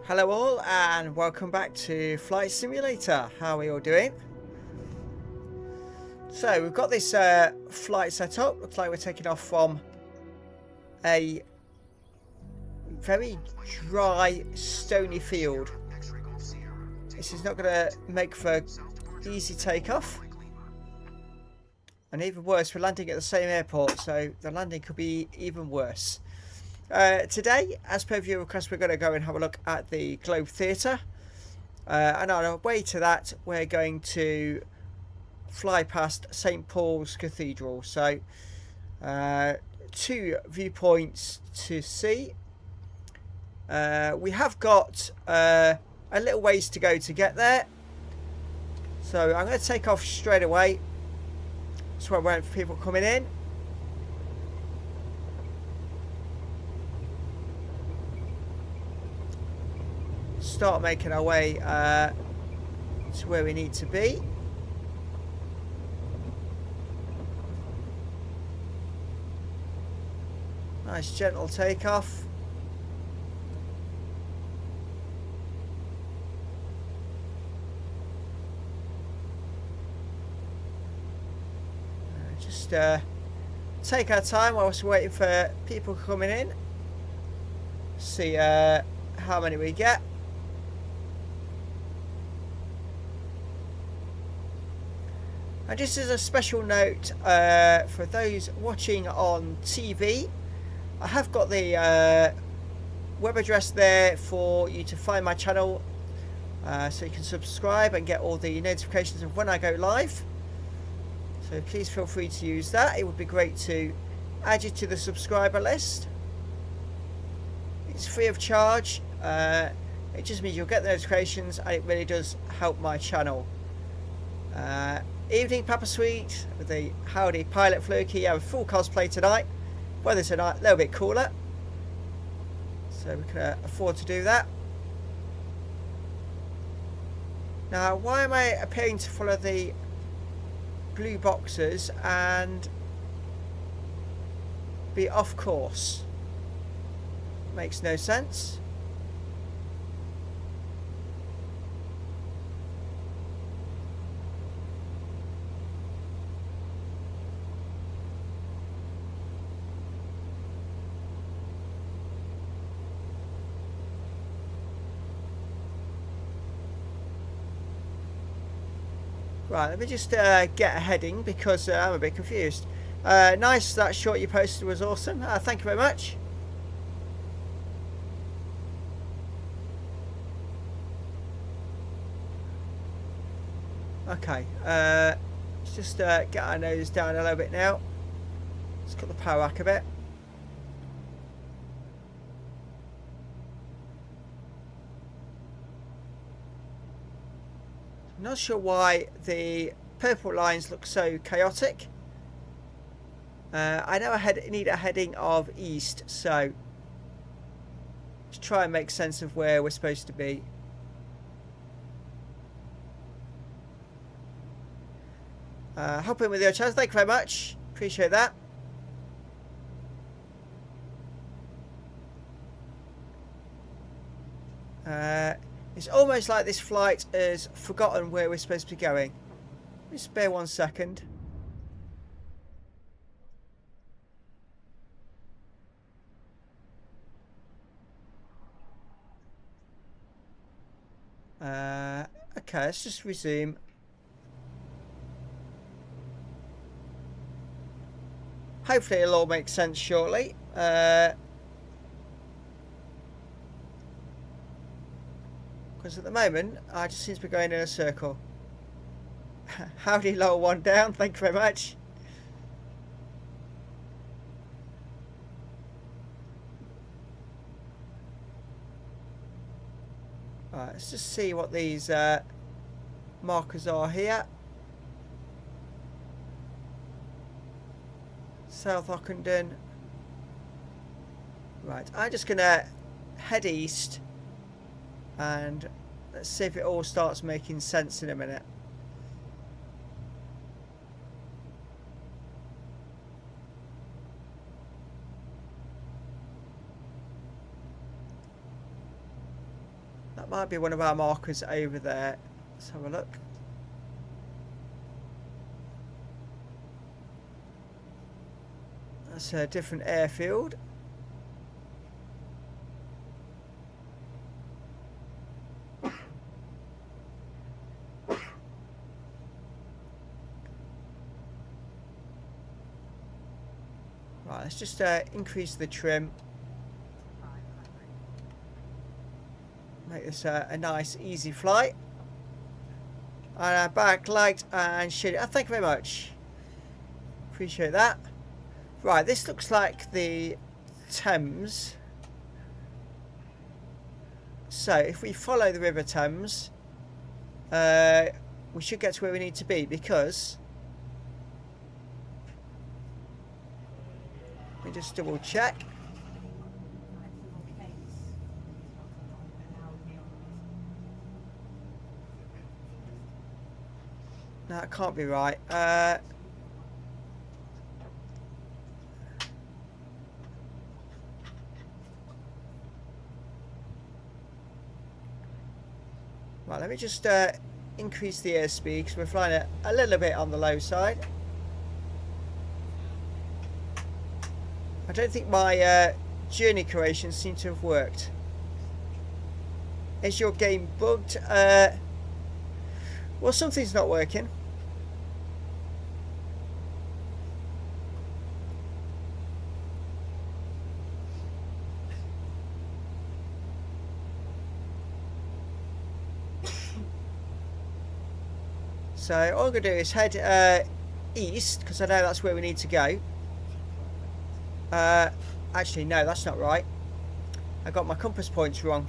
Hello all and welcome back to Flight Simulator. How are we all doing? So we've got this flight set up. Looks like we're taking off from a very dry, stony field. This is not going to make for easy takeoff. And even worse, we're landing at the same airport, so the landing could be even worse. Today, as per viewer request, we're going to go and have a look at the Globe Theatre. And on our way to that, we're going to fly past St Paul's Cathedral. So, two viewpoints to see. We have got a little ways to go to get there. So I'm going to take off straight away. That's why I'm waiting for people coming in. Start making our way to where we need to be. Nice gentle takeoff. Just take our time whilst we're waiting for people coming in. See how many we get. And just as a special note for those watching on TV, I have got the web address there for you to find my channel, so you can subscribe and get all the notifications of when I go live. So please feel free to use that. It would be great to add you to the subscriber list. It's free of charge. It just means you'll get the notifications, and it really does help my channel. Evening Papa Sweet with the Howdy Pilot Fluky. I have a full cosplay tonight. Weather tonight a little bit cooler, so we can afford to do that. Now, why am I appearing to follow the blue boxes and be off course? Makes no sense. Right, let me just get a heading because I'm a bit confused. Nice, that shot you posted was awesome. Thank you very much. Okay, let's just get our nose down a little bit now. Let's cut the power back a bit. I'm not sure why the purple lines look so chaotic. I know I need a heading of east, so let's try and make sense of where we're supposed to be. Hop in with your chance. Thank you very much. Appreciate that. It's almost like this flight has forgotten where we're supposed to be going. Just bear 1 second. Okay, let's just resume. Hopefully it'll all make sense shortly. Because at the moment, I just seem to be going in a circle. Howdy, lower one down. Thank you very much. Alright, let's just see what these markers are here. South Ockenden. Right, I'm just going to head east. And let's see if it all starts making sense in a minute. That might be one of our markers over there. Let's have a look. That's a different airfield. Right, let's just increase the trim. Make this a nice, easy flight. And our backlight and shit. Oh, thank you very much. Appreciate that. Right, this looks like the Thames. So, if we follow the River Thames, we should get to where we need to be because... Let me just double check. No, that can't be right. Right, let me just increase the airspeed because we're flying a little bit on the low side. I don't think my journey creations seem to have worked. Is your game bugged? Well, something's not working. So all I'm going to do is head east because I know that's where we need to go. Actually, no, that's not right. I got my compass points wrong.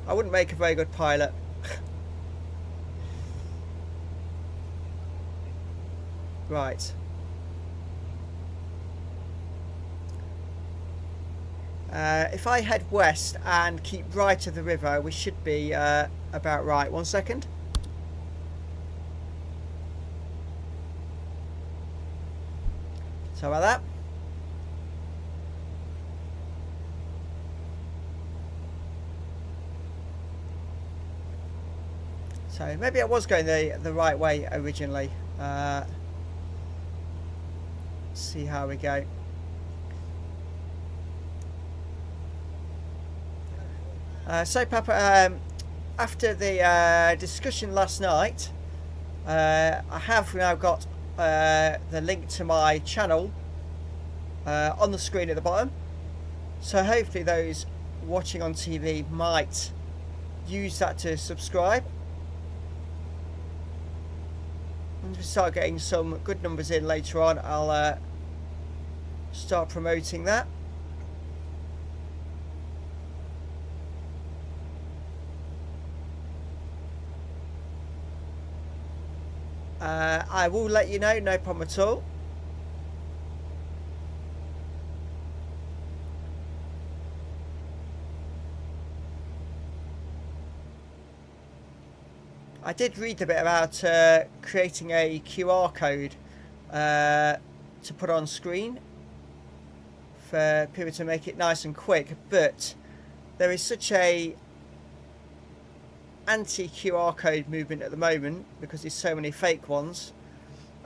I wouldn't make a very good pilot. Right. If I head west and keep right of the river, we should be about right. 1 second. Sorry about that. So maybe I was going the right way originally. See how we go. So Papa, after the discussion last night, I have now got the link to my channel on the screen at the bottom. So hopefully those watching on TV might use that to subscribe. Once we start getting some good numbers in later on, I'll start promoting that. I will let you know, no problem at all. I did read a bit about creating a QR code to put on screen for people to make it nice and quick, but there is such a anti-QR code movement at the moment because there's so many fake ones.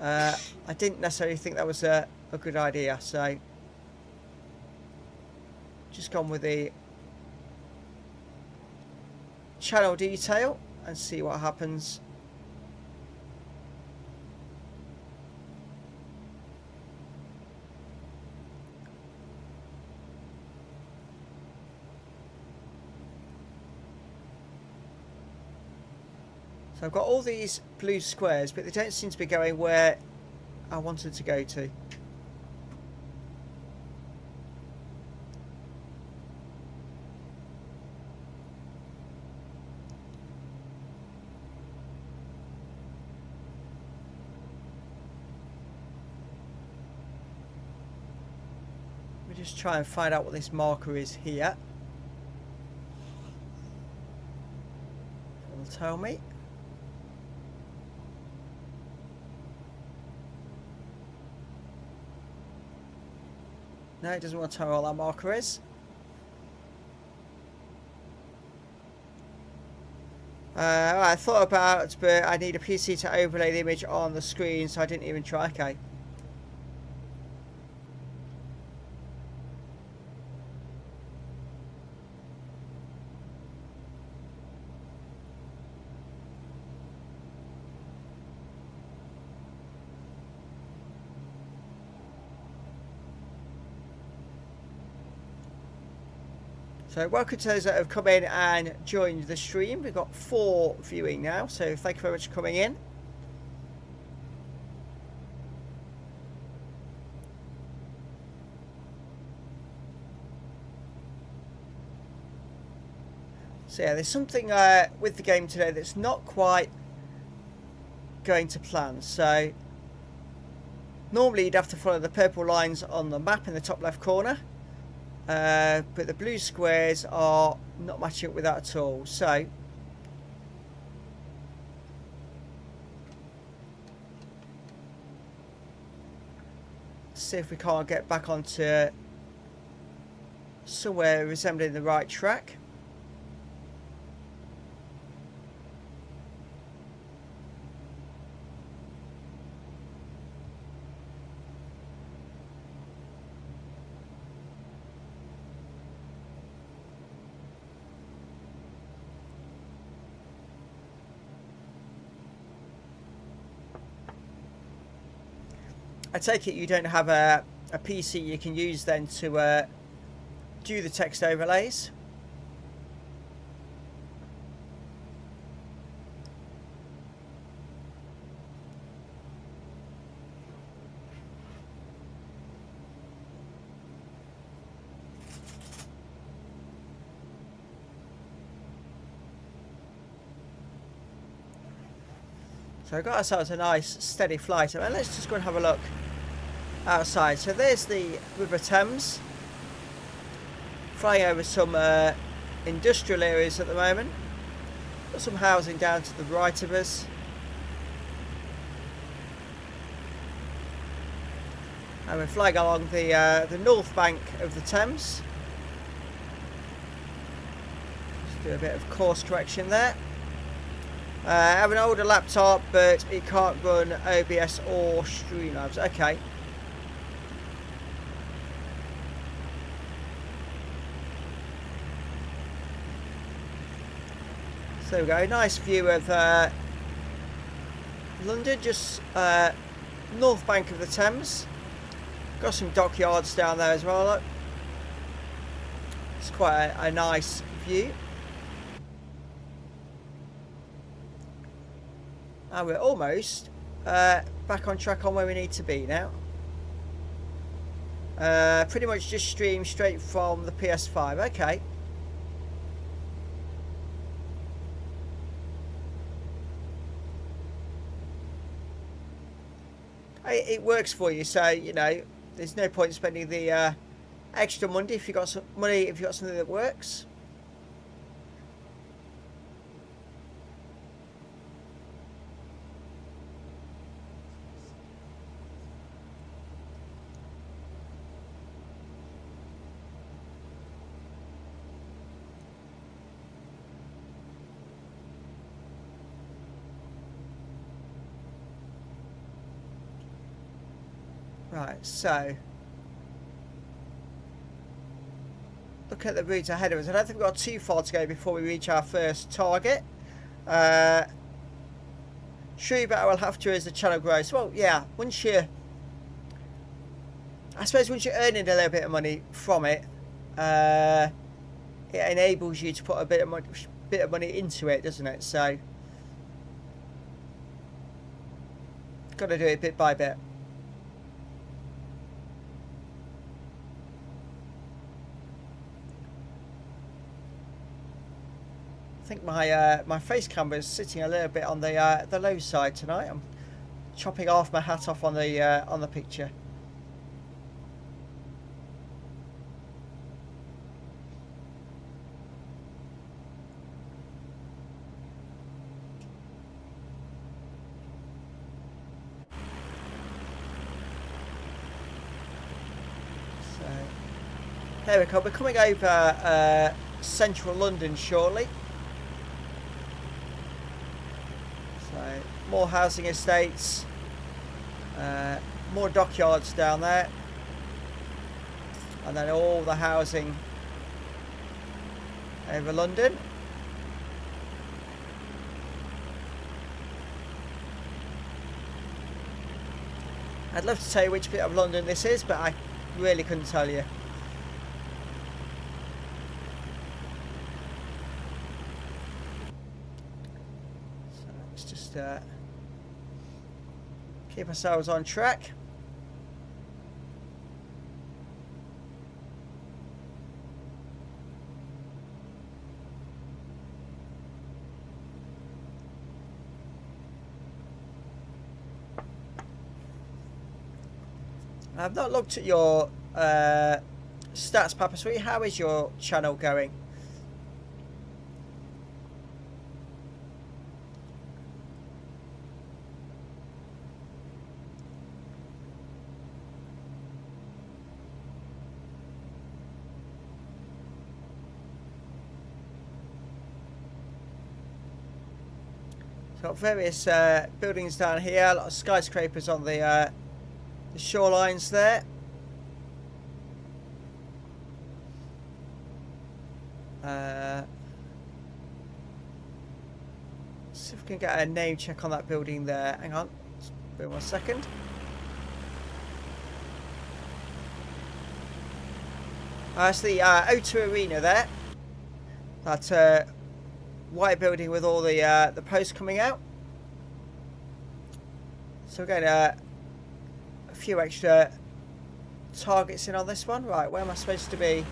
I didn't necessarily think that was a good idea, so just gone with the channel detail and see what happens. So I've got all these blue squares, but they don't seem to be going where I wanted to go to. Let me just try and find out what this marker is here. It'll tell me. No, it doesn't want to tell me what that marker is. I thought about, but I need a PC to overlay the image on the screen, so I didn't even try. Okay. So welcome to those that have come in and joined the stream. We've got 4 viewing now, so thank you very much for coming in. So yeah, there's something with the game today that's not quite going to plan. So normally you'd have to follow the purple lines on the map in the top left corner. But the blue squares are not matching up with that at all. So see if we can't get back onto somewhere resembling the right track. I take it you don't have a PC you can use then to do the text overlays. So I got ourselves a nice steady flight. And let's just go and have a look outside. So there's the River Thames, flying over some industrial areas at the moment. Got some housing down to the right of us. And we're flying along the north bank of the Thames. Just do a bit of course correction there. I have an older laptop, but it can't run OBS or Streamlabs. Okay. So there we go. Nice view of London, just north bank of the Thames. Got some dockyards down there as well. Look. It's quite a nice view. And we're almost back on track on where we need to be now. Pretty much just stream straight from the PS5. Okay. It works for you, so you know there's no point spending the extra money if you got some money if you got something that works. Right, so look at the route ahead of us. I don't think we've got too far to go before we reach our first target. Sure, but I will have to as the channel grows. Well, yeah, I suppose once you're earning a little bit of money from it, it enables you to put a bit of money into it, doesn't it? So, got to do it bit by bit. I think my face camera is sitting a little bit on the low side tonight. I'm chopping half my hat off on the picture. So There we go. We're coming over central London shortly. So more housing estates, more dockyards down there, and then all the housing over London. I'd love to tell you which bit of London this is, but I really couldn't tell you. So let's just keep ourselves on track. I've not looked at your stats, Papa Sweet. How is your channel going? Got various buildings down here, a lot of skyscrapers on the shorelines there. See if we can get a name check on that building there. Hang on, just wait 1 second. It's the O2 Arena there. That white building with all the posts coming out. So we're getting a few extra targets in on this one. Right, where am I supposed to be?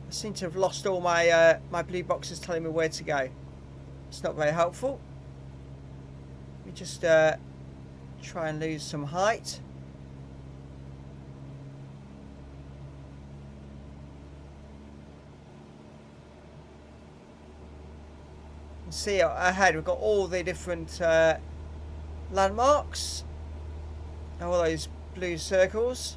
I seem to have lost all my my blue boxes telling me where to go. It's not very helpful. Let me just try and lose some height. See ahead, we've got all the different landmarks, all those blue circles.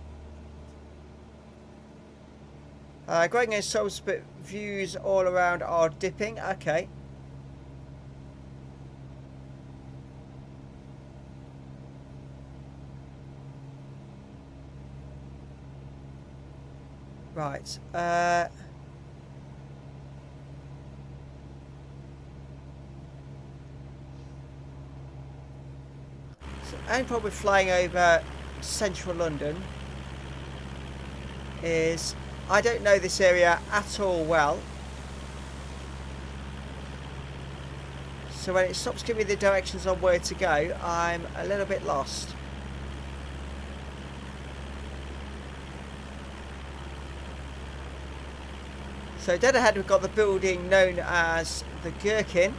Going in subs, but views all around are dipping. Okay. Right. And probably flying over central London is, I don't know this area at all well, so when it stops giving me the directions on where to go, I'm a little bit lost. So dead ahead we've got the building known as the Gherkin.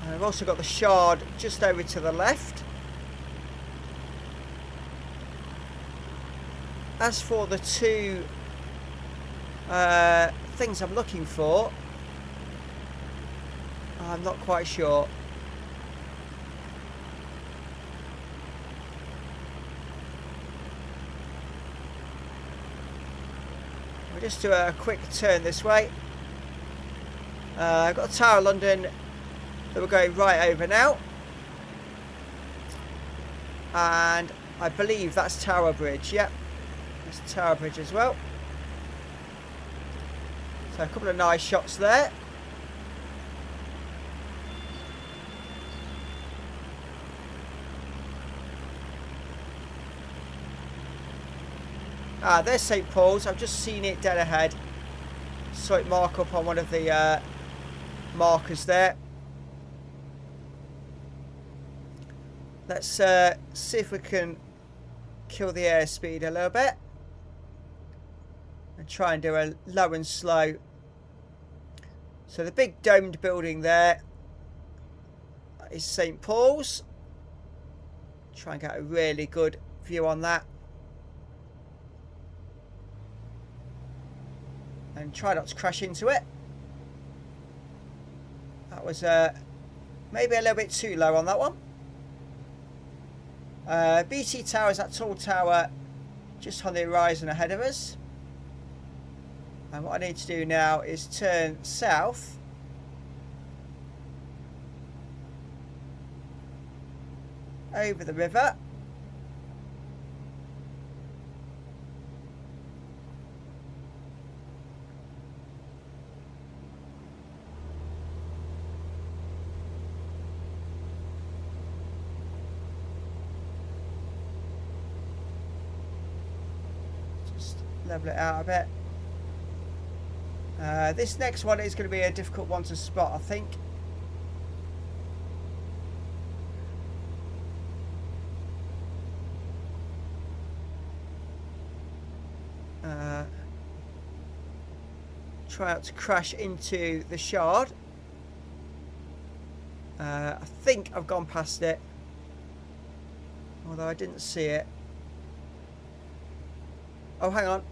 And I've also got the Shard just over to the left. As for the two things I'm looking for, I'm not quite sure. We'll just do a quick turn this way. I've got the Tower of London that we're going right over now, and I believe that's Tower Bridge. Yep, it's Tower Bridge as well. So a couple of nice shots there. There's St. Paul's. I've just seen it dead ahead. Saw it mark up on one of the markers there. Let's see if we can kill the airspeed a little bit and try and do a low and slow. So the big domed building there is St. Paul's. Try and get a really good view on that. And try not to crash into it. That was maybe a little bit too low on that one. BT Tower is that tall tower just on the horizon ahead of us. And what I need to do now is turn south. Over the river. Just level it out a bit. This next one is going to be a difficult one to spot, I think. Try not to crash into the shard. I think I've gone past it, although I didn't see it. Oh, hang on.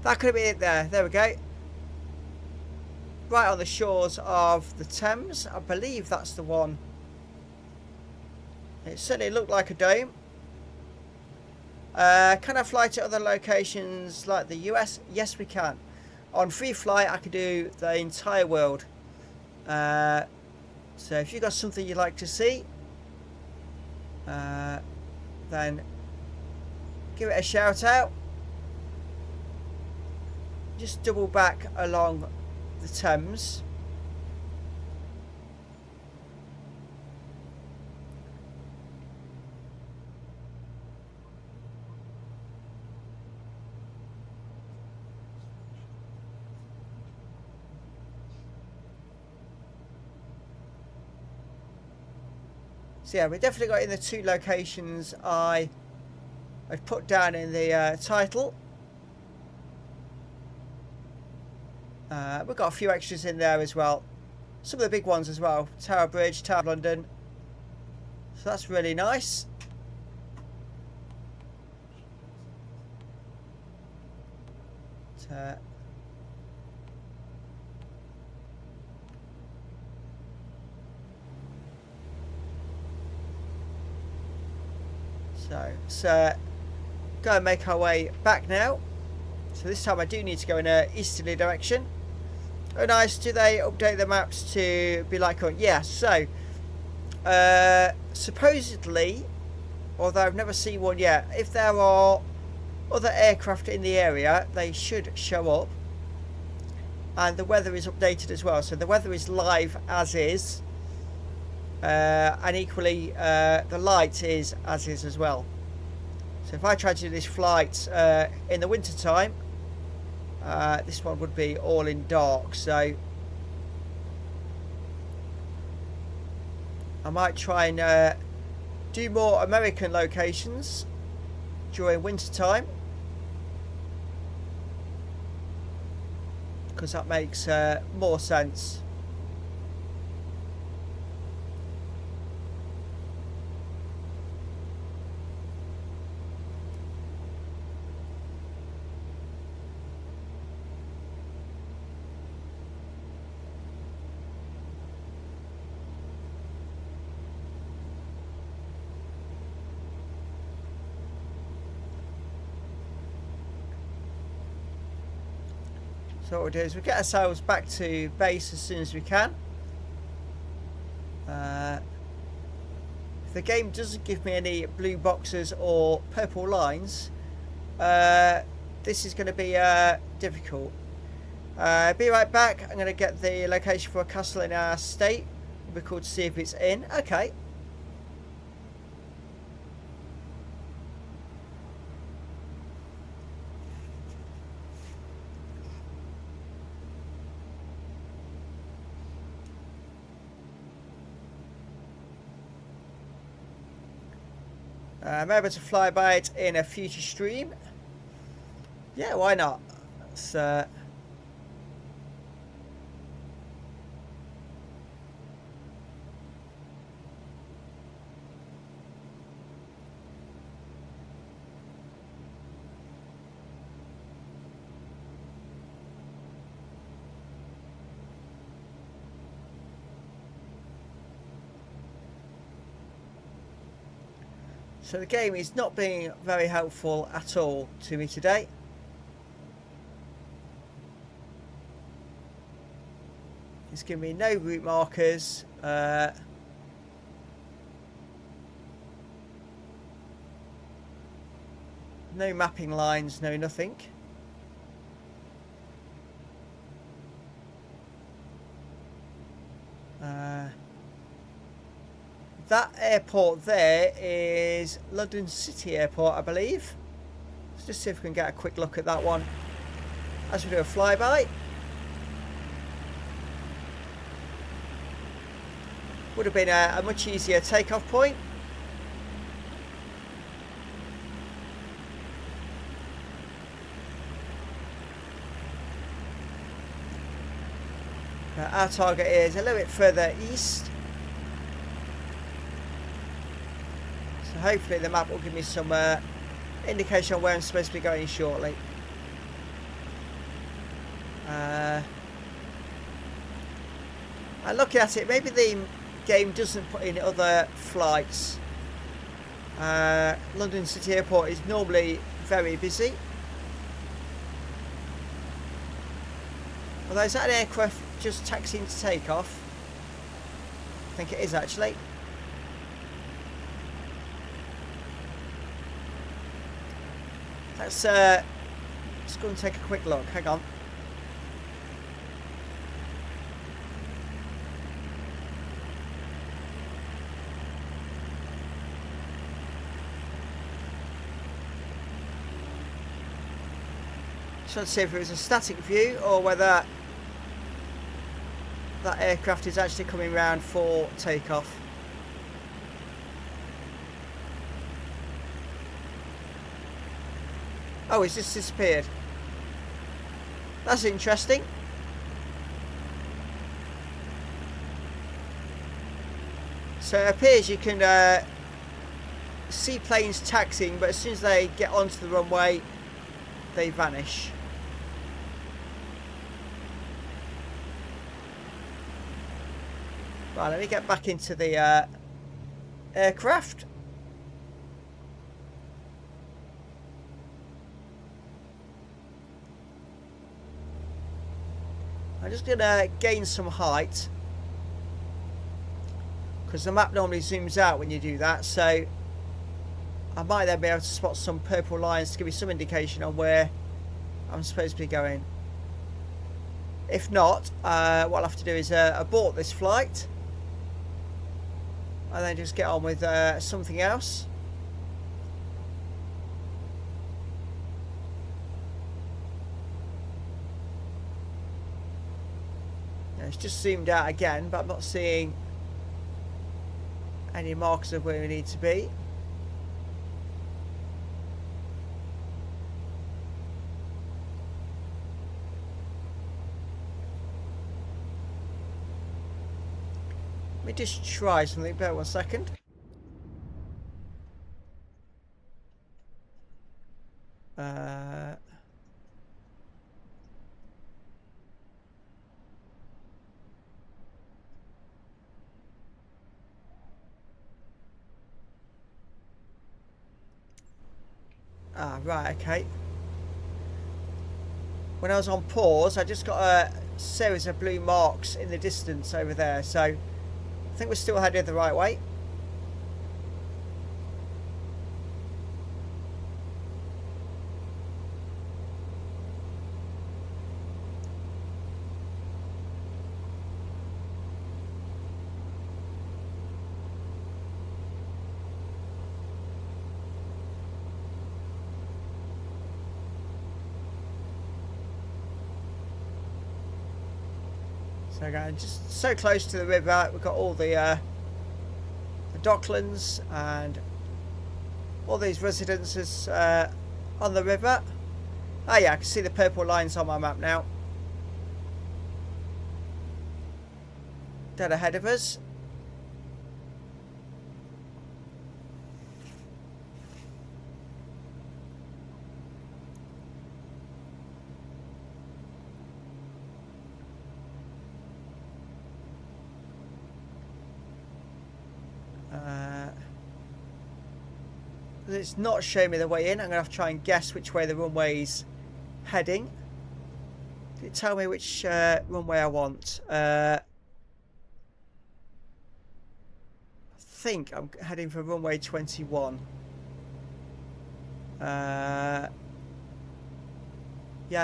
That could have been it there. There we go. Right on the shores of the Thames. I believe that's the one. It certainly looked like a dome. Can I fly to other locations like the US? Yes, we can. On free flight, I can do the entire world. So if you've got something you'd like to see, then give it a shout out. Just double back along the Thames. So yeah, we definitely got in the two locations I'd put down in the title. We've got a few extras in there as well. Some of the big ones as well. Tower Bridge, Tower of London. So that's really nice. So go and make our way back now. So this time I do need to go in a easterly direction. Oh nice, do they update the maps to be like, oh yeah, so supposedly, although I've never seen one yet, if there are other aircraft in the area, they should show up. And the weather is updated as well, so the weather is live as is, and equally the light is as is as well. So if I try to do this flight in the winter time, this one would be all in dark, so I might try and do more American locations during winter time, because that makes more sense. So what we'll do is we'll get ourselves back to base as soon as we can. If the game doesn't give me any blue boxes or purple lines, this is going to be difficult. Be right back. I'm going to get the location for a castle in our state. We'll be cool to see if it's in. Okay. I'm able to fly by it in a future stream. Yeah, why not? It's, So the game is not being very helpful at all to me today. It's giving me no route markers. No mapping lines, no nothing. That airport there is London City Airport, I believe. Let's just see if we can get a quick look at that one as we do a flyby. Would have been a much easier takeoff point. Our target is a little bit further east. So hopefully the map will give me some indication on where I'm supposed to be going shortly. And looking at it, maybe the game doesn't put in other flights. London City Airport is normally very busy. Although, is that an aircraft just taxiing to take off? I think it is actually. Let's go and take a quick look. Hang on. Just want to see if it was a static view or whether that aircraft is actually coming round for takeoff. Oh, it's just disappeared. That's interesting. So it appears you can see planes taxiing, but as soon as they get onto the runway, they vanish. Right, let me get back into the aircraft. I'm just going to gain some height because the map normally zooms out when you do that, so I might then be able to spot some purple lines to give me some indication on where I'm supposed to be going. If not, what I'll have to do is abort this flight and then just get on with something else. It's just zoomed out again, but I'm not seeing any markers of where we need to be. Let me just try something. Bear 1 second. Right, okay. When I was on pause, I just got a series of blue marks in the distance over there, so I think we're still headed the right way. So again, just so close to the river, we've got all the docklands and all these residences on the river. Oh yeah, I can see the purple lines on my map now. Dead ahead of us. It's not showing me the way in. I'm going to have to try and guess which way the runway's heading. Did it tell me which runway I want? I think I'm heading for runway 21. Yeah,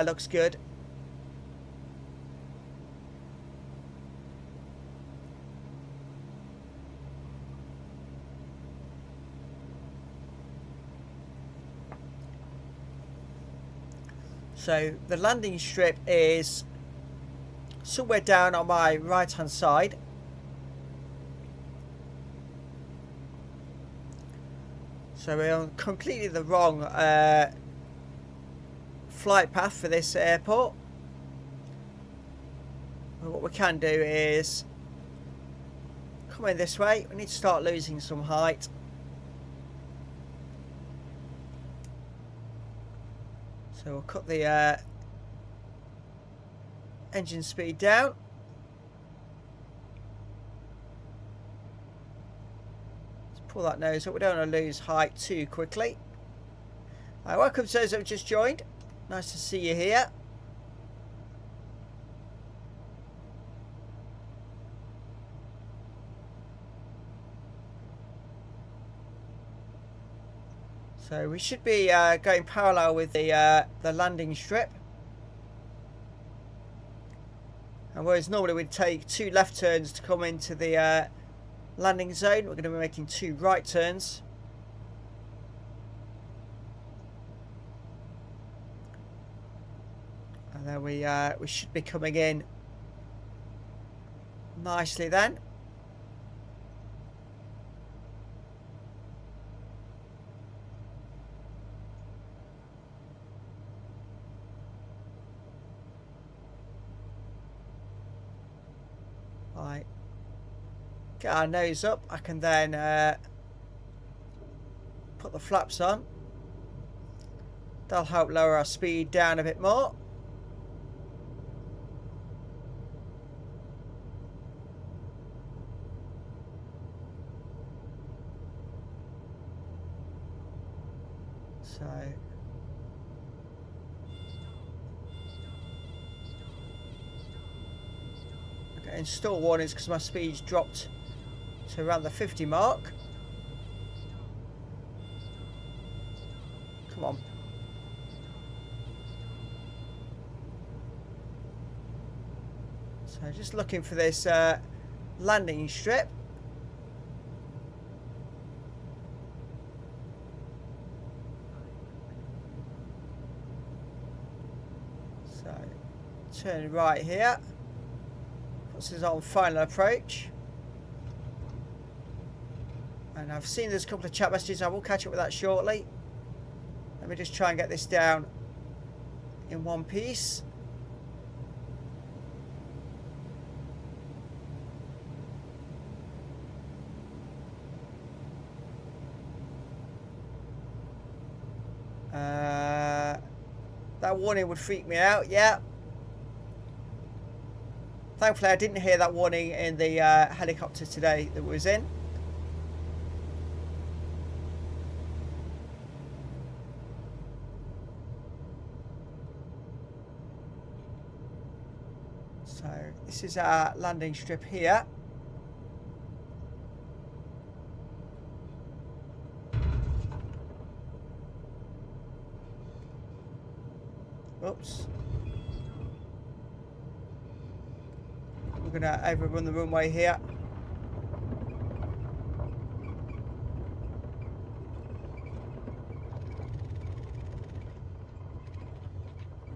looks good. So the landing strip is somewhere down on my right hand side. So we're on completely the wrong flight path for this airport. But what we can do is come in this way. We need to start losing some height. So we'll cut the engine speed down. Let's pull that nose up. We don't want to lose height too quickly. Welcome to those that have just joined. Nice to see you here. So we should be going parallel with the landing strip. And whereas normally we'd take 2 left turns to come into the landing zone, we're going to be making 2 right turns. And then we should be coming in nicely then. Right, get our nose up. I can then put the flaps on. That'll help lower our speed down a bit more. So install warnings because my speed's dropped to around the 50 mark. Come on. So just looking for this landing strip. So turn right here. This is on final approach. And I've seen there's a couple of chat messages. I will catch up with that shortly. Let me just try and get this down in one piece. That warning would freak me out, yeah. Thankfully, I didn't hear that warning in the helicopter today that was in. So, this is our landing strip here. Oops. We're going to overrun the runway here.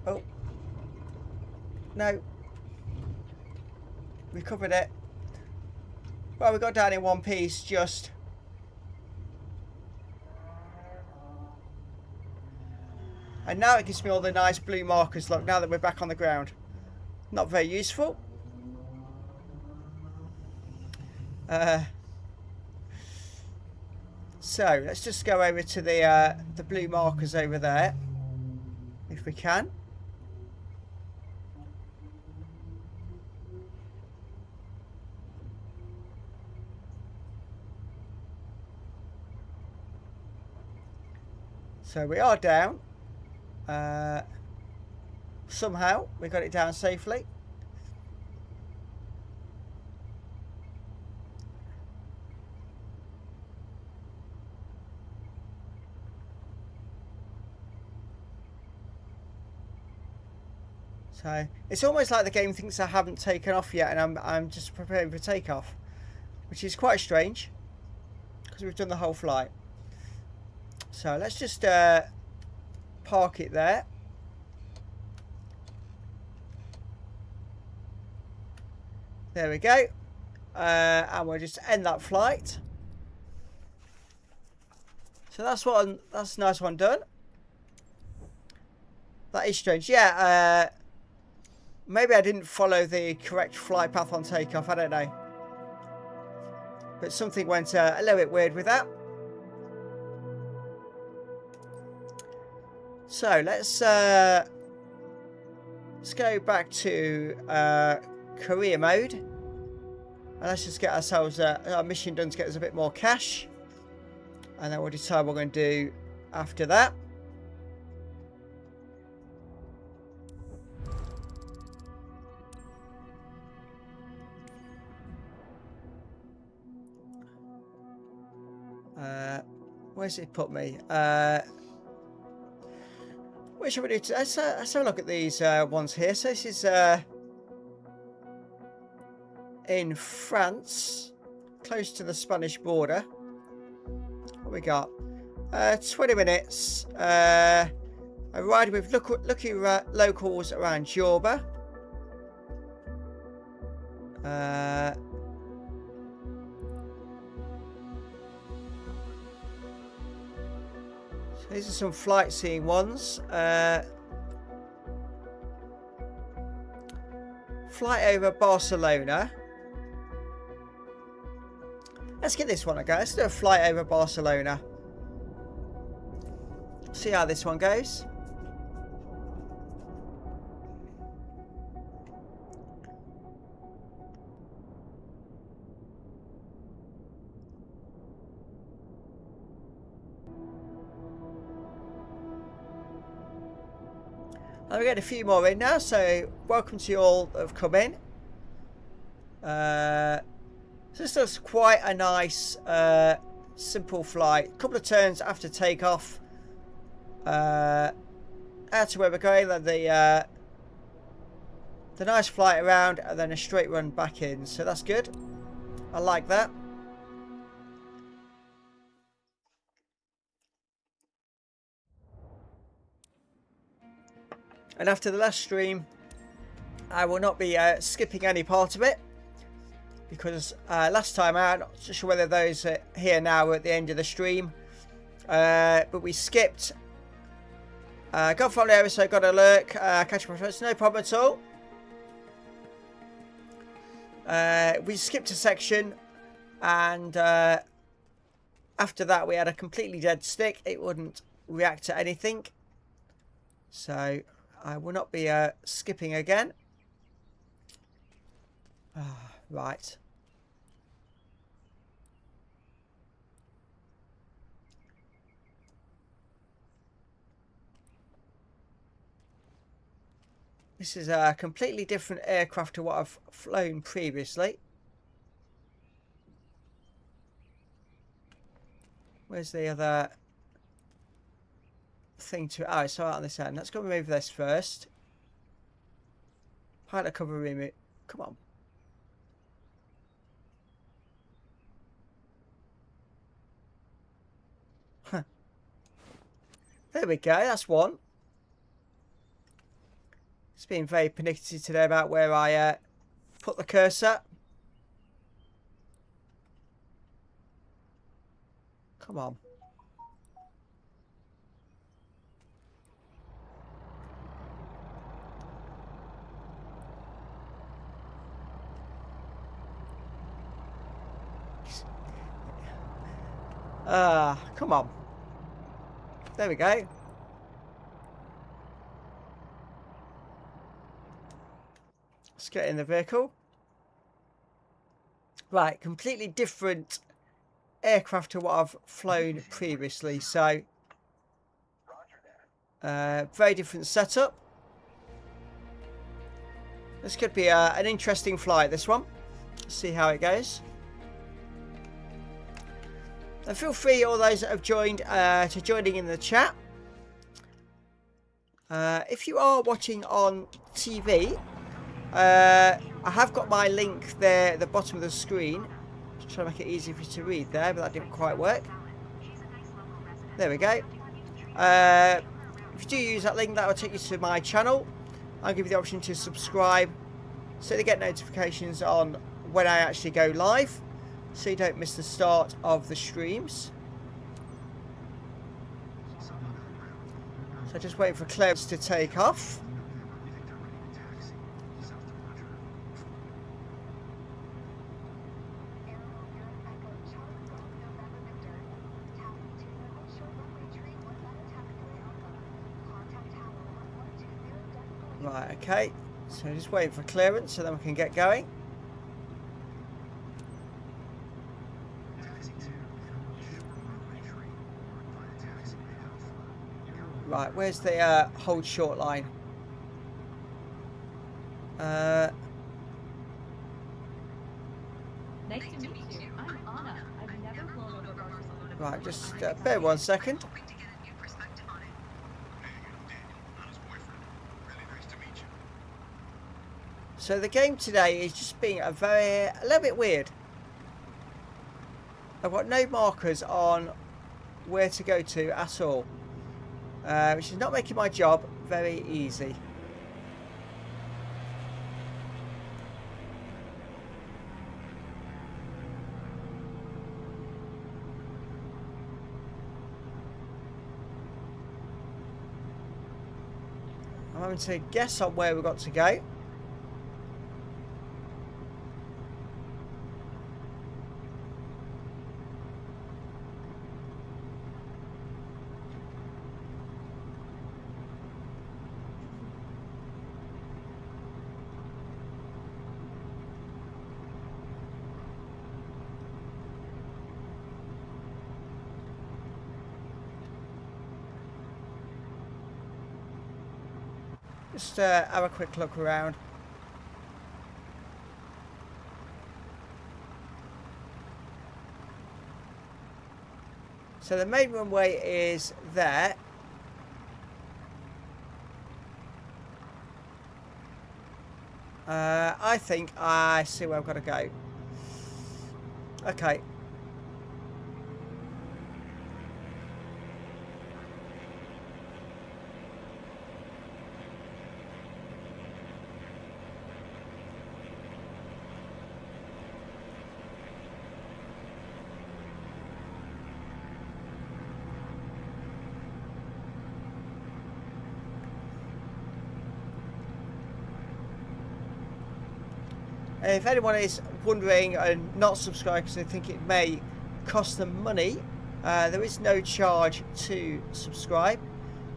Oh. No. We covered it. Well, we got down in one piece just. And now it gives me all the nice blue markers, look, now that we're back on the ground. Not very useful. So let's just go over to the blue markers over there, if we can. So we are down. Somehow we got it down safely. So it's almost like the game thinks I haven't taken off yet, and I'm just preparing for takeoff, which is quite strange because we've done the whole flight. So let's just park it there. There we go, and we'll just end that flight. So that's a nice one done. That is strange. Yeah. Maybe I didn't follow the correct flight path on takeoff, I don't know. But something went a little bit weird with that. So let's go back to career mode. And let's just get ourselves our mission done to get us a bit more cash. And then we'll decide what we're going to do after that. Where's it put me? What should we do? Let's have a look at these ones here. So this is in France, close to the Spanish border. What we got? 20 minutes. A ride with lucky locals around Jorba. These are some flight seeing ones. Flight over Barcelona. Let's get this one again. Let's do a flight over Barcelona. See how this one goes. We get a few more in now, so welcome to you all that have come in. So this is quite a nice, simple flight. A couple of turns after takeoff, out to where we're going. Then the nice flight around, and then a straight run back in. So that's good. I like that. And after the last stream, I will not be skipping any part of it. Because last time out, not so sure whether those are here now or at the end of the stream. But we skipped. Got from the episode, got a look. Catch my friends, no problem at all. We skipped a section. And after that, we had a completely dead stick. It wouldn't react to anything. So I will not be skipping again. Right. This is a completely different aircraft to what I've flown previously. Where's the other thing to... Oh, it's out on this end. Let's go remove this first. Pilot cover remove. Come on. There we go. That's one. It's been very pernickety today about where I put the cursor. Come on. Come on. There we go. Let's get in the vehicle. Right, completely different aircraft to what I've flown previously. So Very different setup. This could be an interesting flight, this one. Let's see how it goes. And feel free, all those that have joined, to joining in the chat. If you are watching on TV, I have got my link there at the bottom of the screen. Just trying to make it easy for you to read there, but that didn't quite work. There we go. If you do use that link, that will take you to my channel. I'll give you the option to subscribe so you get notifications on when I actually go live, so you don't miss the start of the streams. So just waiting for clouds to take off. Right, okay, so just waiting for clearance so then we can get going. Right, where's the hold short line? Nice to meet you. I'm Anna. I've never flown over Barcelona. Right, just bear 1 second. So the game today is just being a little bit weird. I've got no markers on where to go to at all, which is not making my job very easy. I'm having to guess on where we've got to go. Just have a quick look around. So the main runway is there. I think I see where I've got to go. Okay. If anyone is wondering and not subscribed because they think it may cost them money, there is no charge to subscribe.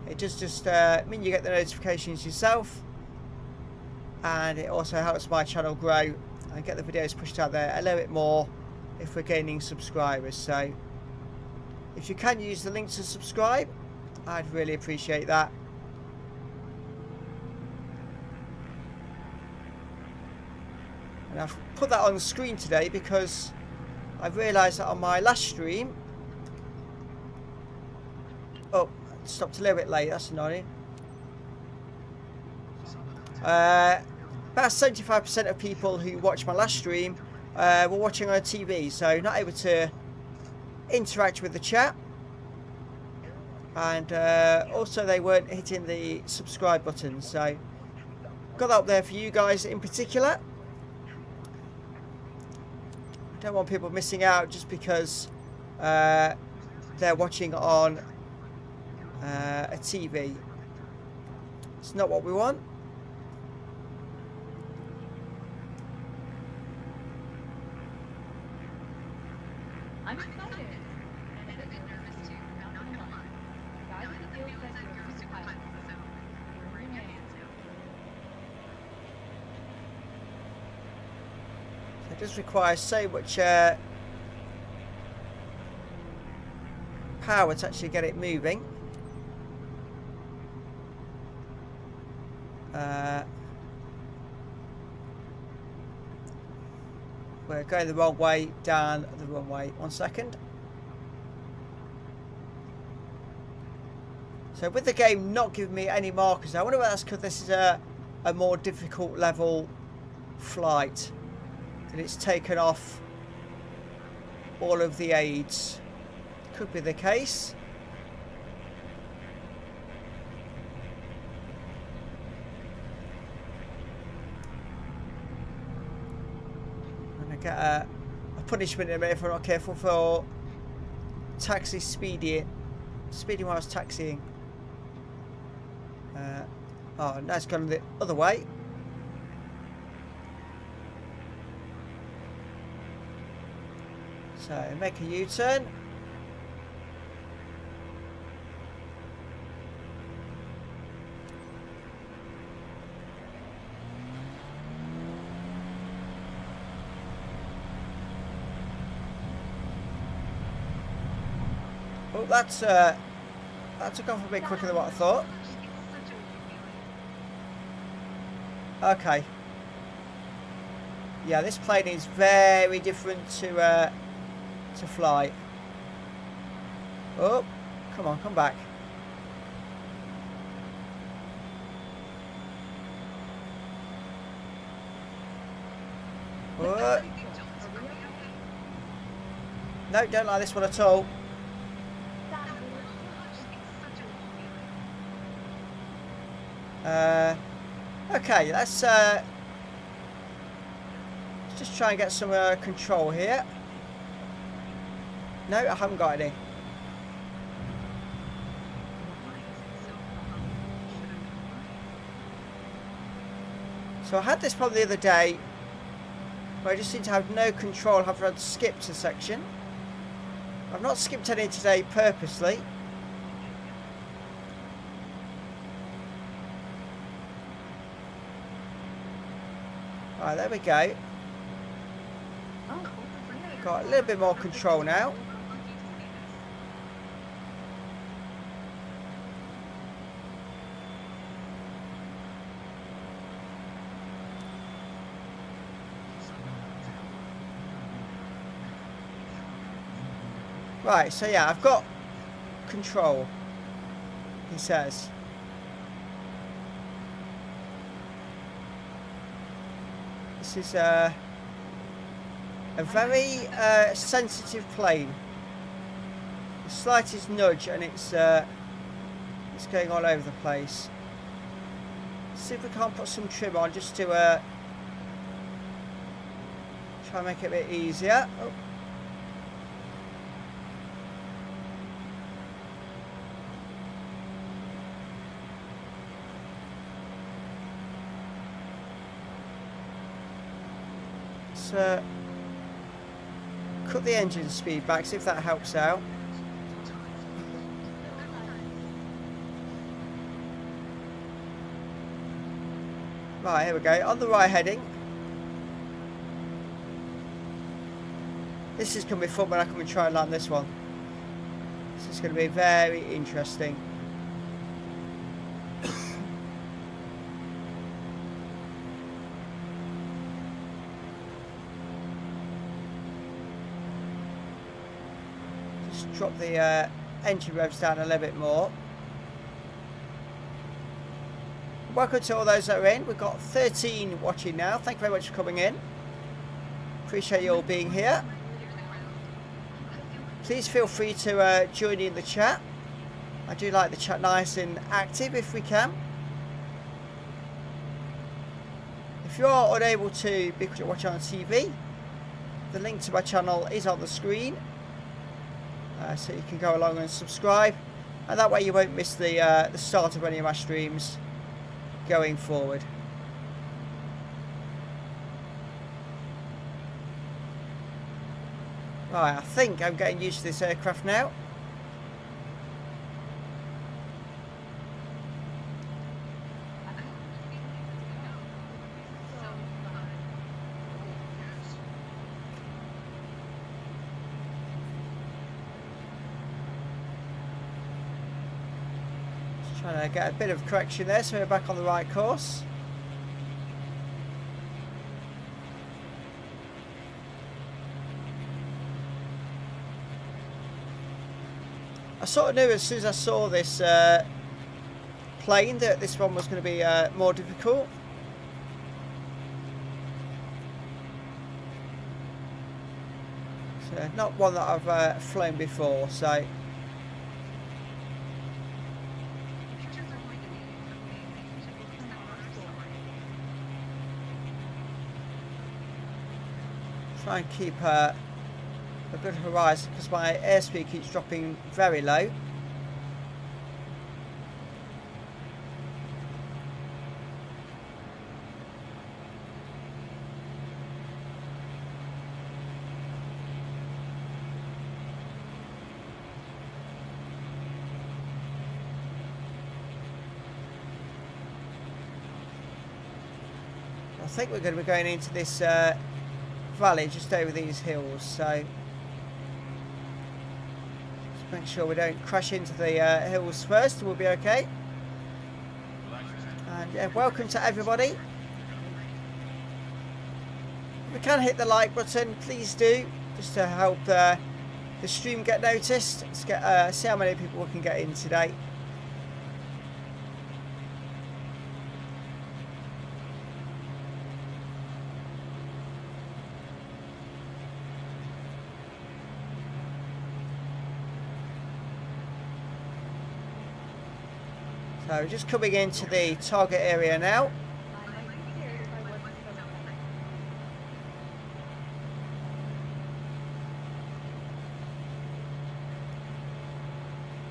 It does just mean you get the notifications yourself, and it also helps my channel grow and get the videos pushed out there a little bit more if we're gaining subscribers. So if you can use the link to subscribe, I'd really appreciate that. And I've put that on the screen today because I've realised that on my last stream... Oh, I stopped a little bit late, that's annoying. About 75% of people who watched my last stream were watching on TV, so not able to interact with the chat. And also they weren't hitting the subscribe button, so got that up there for you guys in particular. Don't want people missing out just because they're watching on a TV. It's not what we want. I'm excited. And a bit nervous too. Not gonna lie. Guys at the guild said you're a first pilot, so you're in your hands now. It does require so much power to actually get it moving. We're going the wrong way, down the wrong way. 1 second. So with the game not giving me any markers, I wonder whether that's because this is a more difficult level flight. And it's taken off all of the aids. Could be the case. I'm going to get a punishment in a minute if I'm not careful for taxi speeding while I was taxiing. Oh, now it's gone the other way. So make a U-turn. Oh, that took off a bit quicker than what I thought. Okay. Yeah, this plane is very different to fly. Oh, come on, come back. Oh. No, don't like this one at all. Okay, let's just try and get some control here. No, I haven't got any. So I had this problem the other day where I just seem to have no control after I'd skipped a section. I've not skipped any today purposely. Alright, there we go. Got a little bit more control now. Right, so yeah, I've got control, he says. This is a very sensitive plane. The slightest nudge and it's going all over the place. See if we can't put some trim on just to try and make it a bit easier. Oh. Cut the engine speed back, see if that helps out. Right, here we go, on the right heading. This is going to be fun when I come and try and land this one. This is going to be very interesting. Drop the engine revs down a little bit more. Welcome to all those that are in. We've got 13 watching now. Thank you very much for coming in. Appreciate you all being here. Please feel free to join in the chat. I do like the chat nice and active if we can. If you are unable to be watching on TV, the link to my channel is on the screen. So you can go along and subscribe, and that way you won't miss the start of any of my streams going forward. Right, I think I'm getting used to this aircraft now. Trying to get a bit of correction there so we're back on the right course. I sort of knew as soon as I saw this plane that this one was going to be more difficult. So not one that I've flown before, so try and keep a good horizon because my airspeed keeps dropping very low. I think we're going to be going into this valley just over these hills, so just make sure we don't crash into the hills first and we'll be okay. And yeah, welcome to everybody. If we can hit the like button, please do, just to help the stream get noticed. Let's get see how many people we can get in today. So we're just coming into the target area now.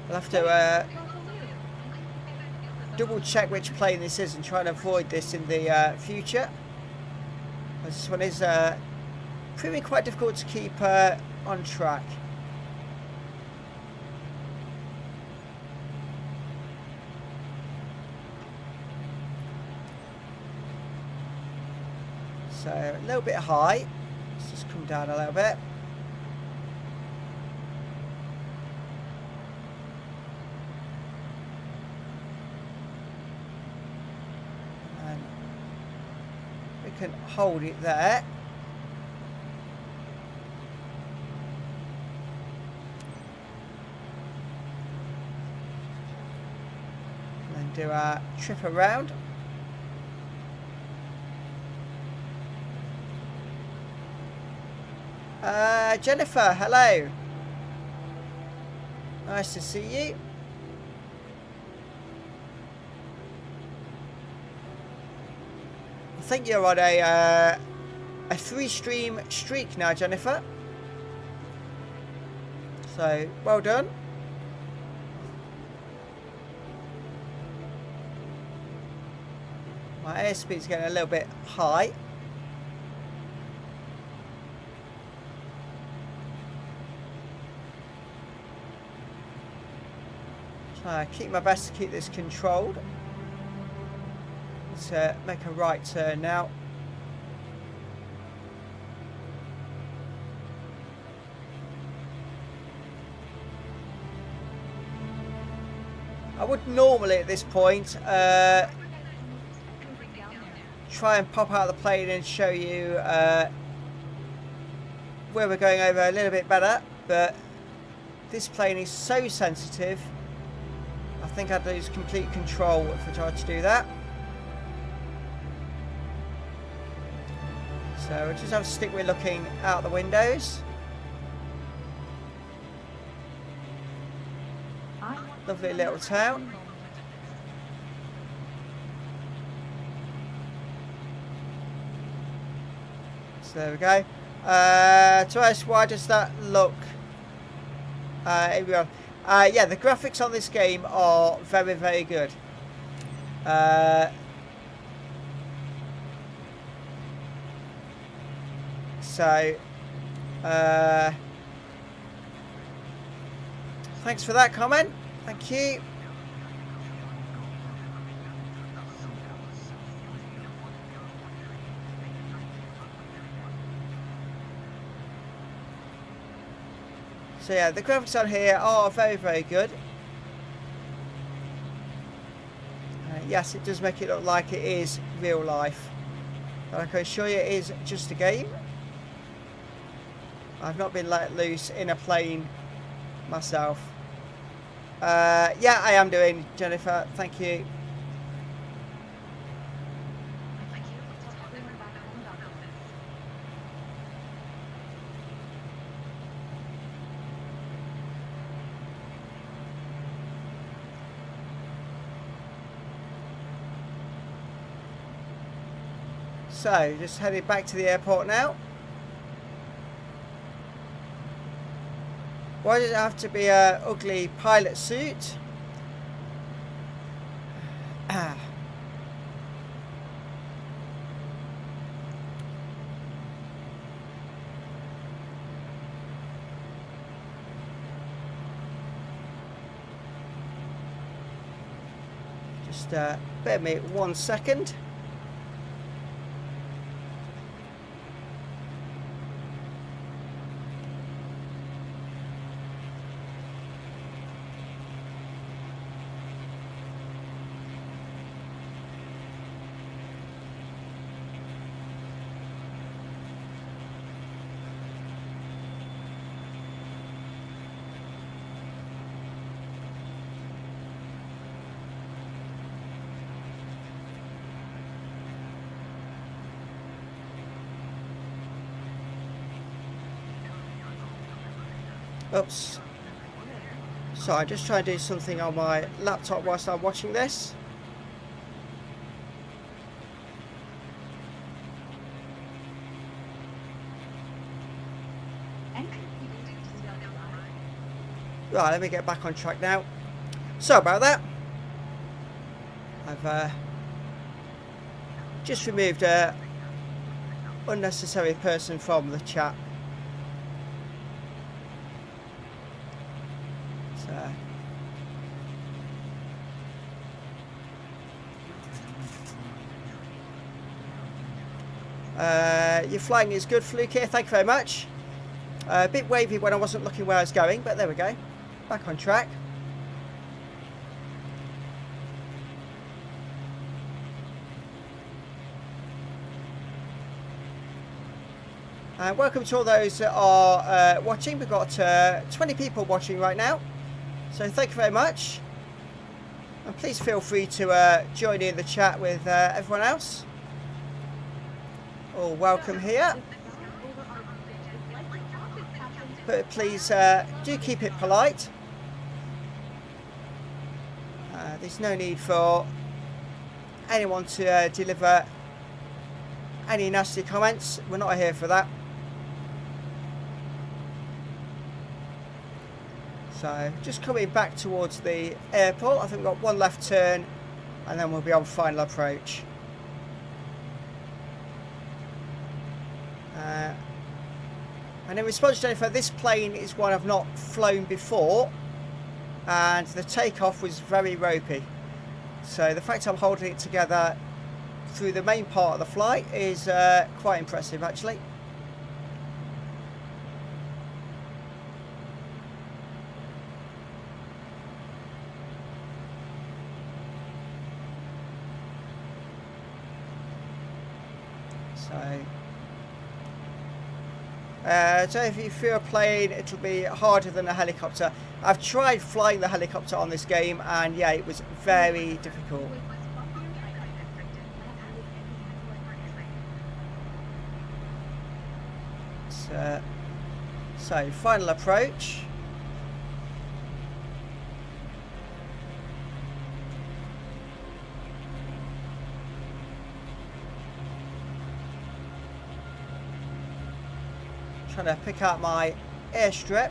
I'll have to double check which plane this is and try and avoid this in the future. This one is proving quite difficult to keep on track. So a little bit high. Let's just come down a little bit. And we can hold it there. And then do our trip around. Jennifer, hello. Nice to see you. I think you're on a 3-stream streak now, Jennifer. So, well done. My airspeed's getting a little bit high. Keep my best to keep this controlled. Let's make a right turn now. I would normally at this point try and pop out of the plane and show you where we're going over a little bit better, but this plane is so sensitive. I think I'd lose complete control if I tried to do that. So we'll just have to stick with looking out the windows. Lovely little town. So there we go. To us, why does that look? Here we go. Yeah, the graphics on this game are very, very good. So, thanks for that comment. Thank you. So yeah, the graphics on here are very, very good. Yes, it does make it look like it is real life. But I can assure you it is just a game. I've not been let loose in a plane myself. Yeah, I am doing, Jennifer. Thank you. So, just headed back to the airport now. Why does it have to be a ugly pilot suit? Just bear with me 1 second. Oops. So I'm just trying to do something on my laptop whilst I'm watching this. Right, let me get back on track now. Sorry about that. I've just removed a unnecessary person from the chat. Your flying is good, Fluke here. Thank you very much. A bit wavy when I wasn't looking where I was going, but there we go. Back on track. And welcome to all those that are watching. We've got 20 people watching right now. So thank you very much. And please feel free to join in the chat with everyone else. All welcome here. But please do keep it polite. There's no need for anyone to deliver any nasty comments. We're not here for that. So just coming back towards the airport. I think we've got one left turn and then we'll be on final approach. And in response, Jennifer, this plane is one I've not flown before and the takeoff was very ropey. So the fact I'm holding it together through the main part of the flight is quite impressive actually. So if you're a plane, it'll be harder than a helicopter. I've tried flying the helicopter on this game and yeah, it was very difficult. So final approach. Trying to pick out my airstrip.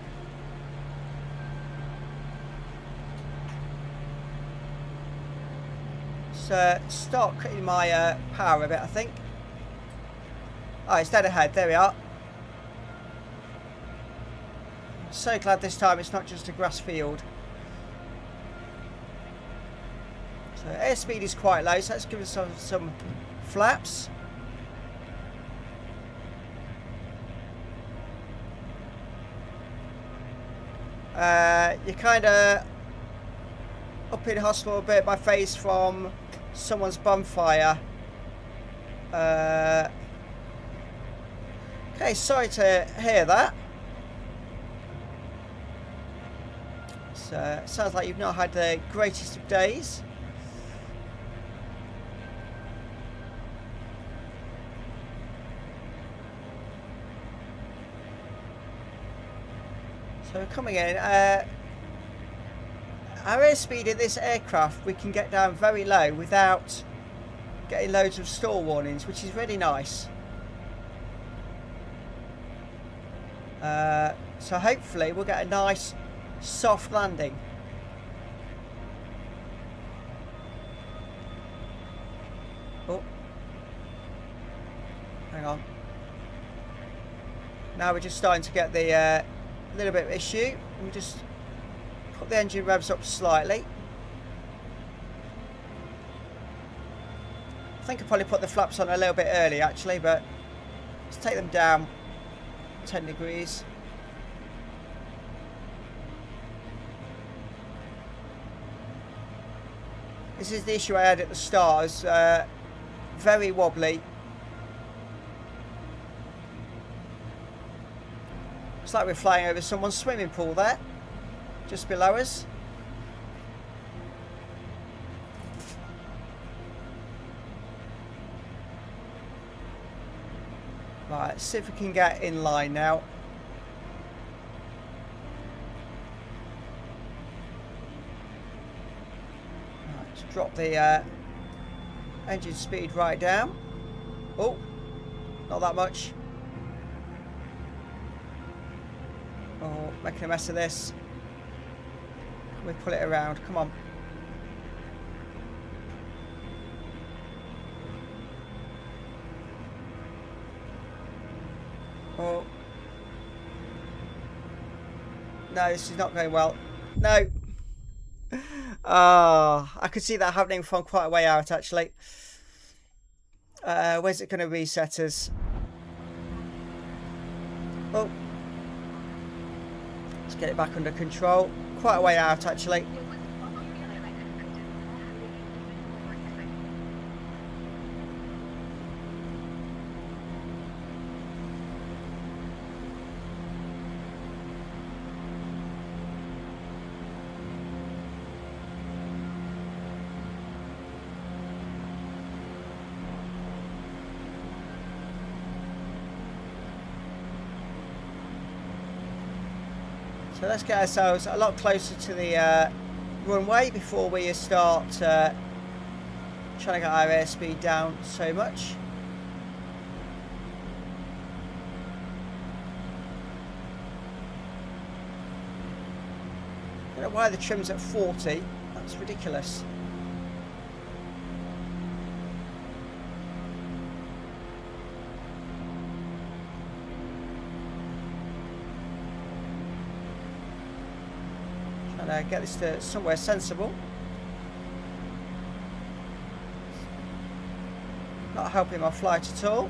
So start cutting my power a bit, I think. Oh, it's dead ahead. There we are. So glad this time it's not just a grass field. So airspeed is quite low, so let's give us some flaps. You're kind of up in hospital a bit. My face from someone's bonfire. Okay, sorry to hear that. So, sounds like you've not had the greatest of days. So we're coming in. Our airspeed in this aircraft we can get down very low without getting loads of stall warnings, which is really nice. So hopefully we'll get a nice soft landing. Oh, hang on. Now we're just starting to get the little bit of issue. We'll just put the engine revs up slightly. I think I probably put the flaps on a little bit early actually, but let's take them down 10 degrees. This is the issue I had at the start. It's very wobbly. It's like we're flying over someone's swimming pool there, just below us. Right, let's see if we can get in line now. Right, let's drop the engine speed right down. Oh, not that much. Oh, making a mess of this. Can we pull it around? Come on. Oh. No, this is not going well. No. Ah, I could see that happening from quite a way out, actually. Where's it going to reset us? Oh. Let's get it back under control. Quite a way out, actually. So let's get ourselves a lot closer to the runway before we start trying to get our airspeed down so much. I don't know why the trim's at 40. That's ridiculous. Get this to somewhere sensible. Not helping my flight at all.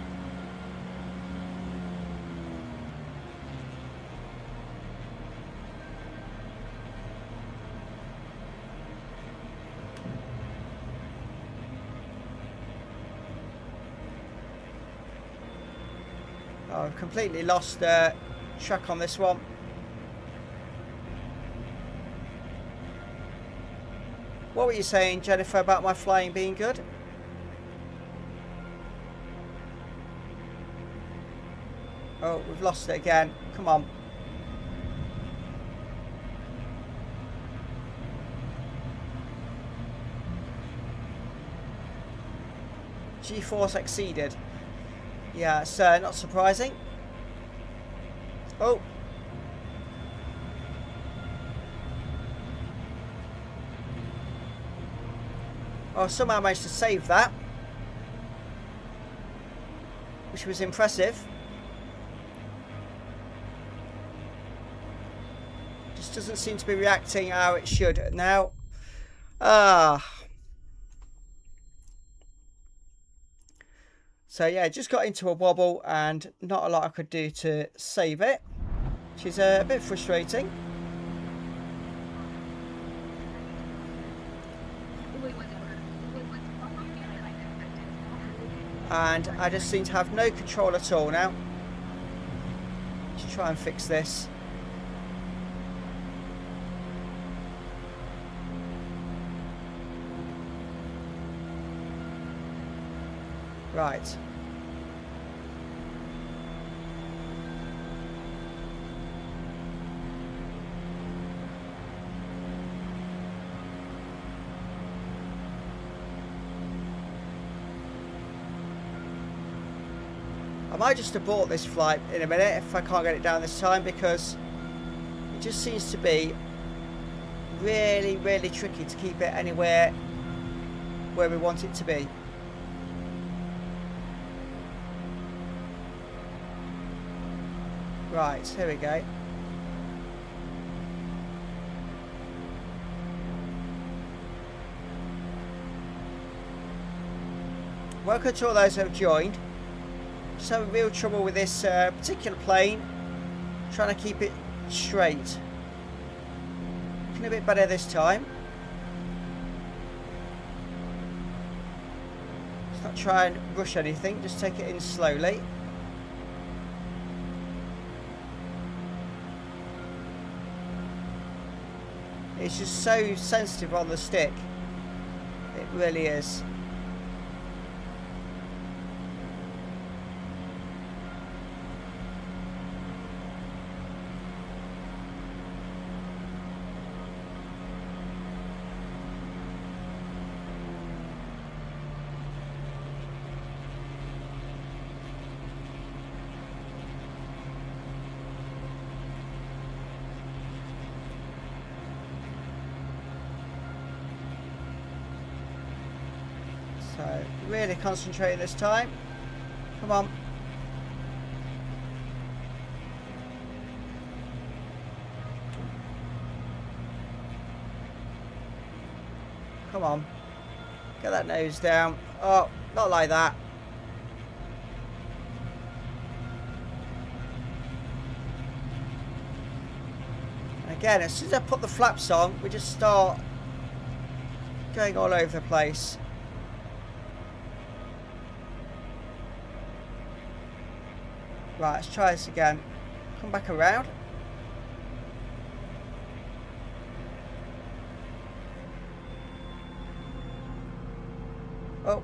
Oh, I've completely lost track on this one. What were you saying, Jennifer, about my flying being good? Oh, we've lost it again. Come on. G-force exceeded. Yeah, it's not surprising. Oh. Oh, somehow managed to save that, which was impressive. Just doesn't seem to be reacting how it should now. So yeah, just got into a wobble and not a lot I could do to save it, which is a bit frustrating. And I just seem to have no control at all now. Let's try and fix this. Right. I might just abort this flight in a minute if I can't get it down this time, because it just seems to be really, really tricky to keep it anywhere where we want it to be. Right, here we go. Welcome to all those who have joined. Just having real trouble with this particular plane, trying to keep it straight. Looking a bit better this time. Let's not try and rush anything, just take it in slowly. It's just so sensitive on the stick. It really is. So, really concentrating this time. Come on. Come on. Get that nose down. Oh, not like that. And again, as soon as I put the flaps on, we just start going all over the place. Right, let's try this again. Come back around. Oh.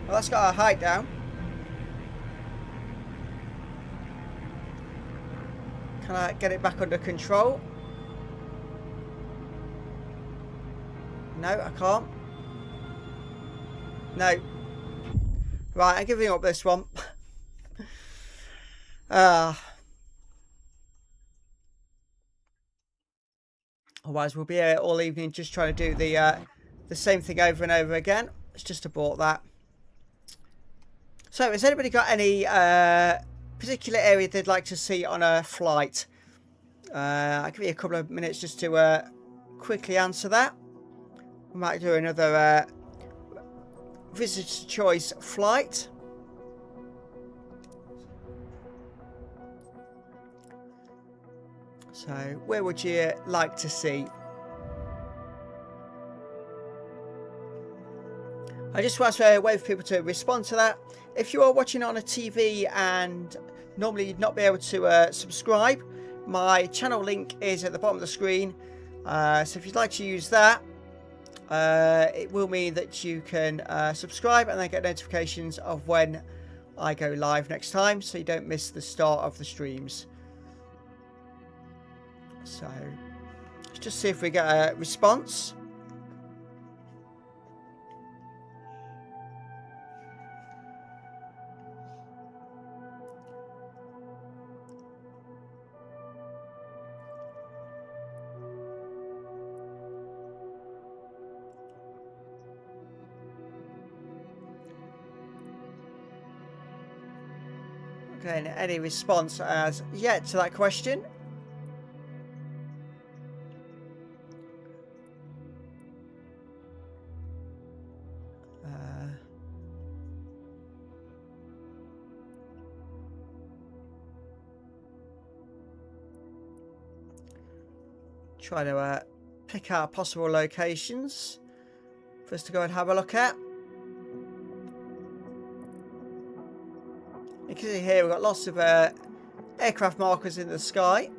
Well, that's got our height down. Can I get it back under control? No, I can't. No. Right, I'm giving up this one. Otherwise, we'll be here all evening just trying to do the same thing over and over again. Let's just abort that. So, has anybody got any particular area they'd like to see on a flight? I'll give you a couple of minutes just to quickly answer that. We might do another visitor choice flight. So, where would you like to see? I just want to wait for people to respond to that. If you are watching on a TV and normally you'd not be able to subscribe, my channel link is at the bottom of the screen. So if you'd like to use that, it will mean that you can subscribe and then get notifications of when I go live next time, so you don't miss the start of the streams. So let's just see if we get a response. Okay, any response as yet to that question? Try to pick out possible locations for us to go and have a look at. You can see here we've got lots of aircraft markers in the sky.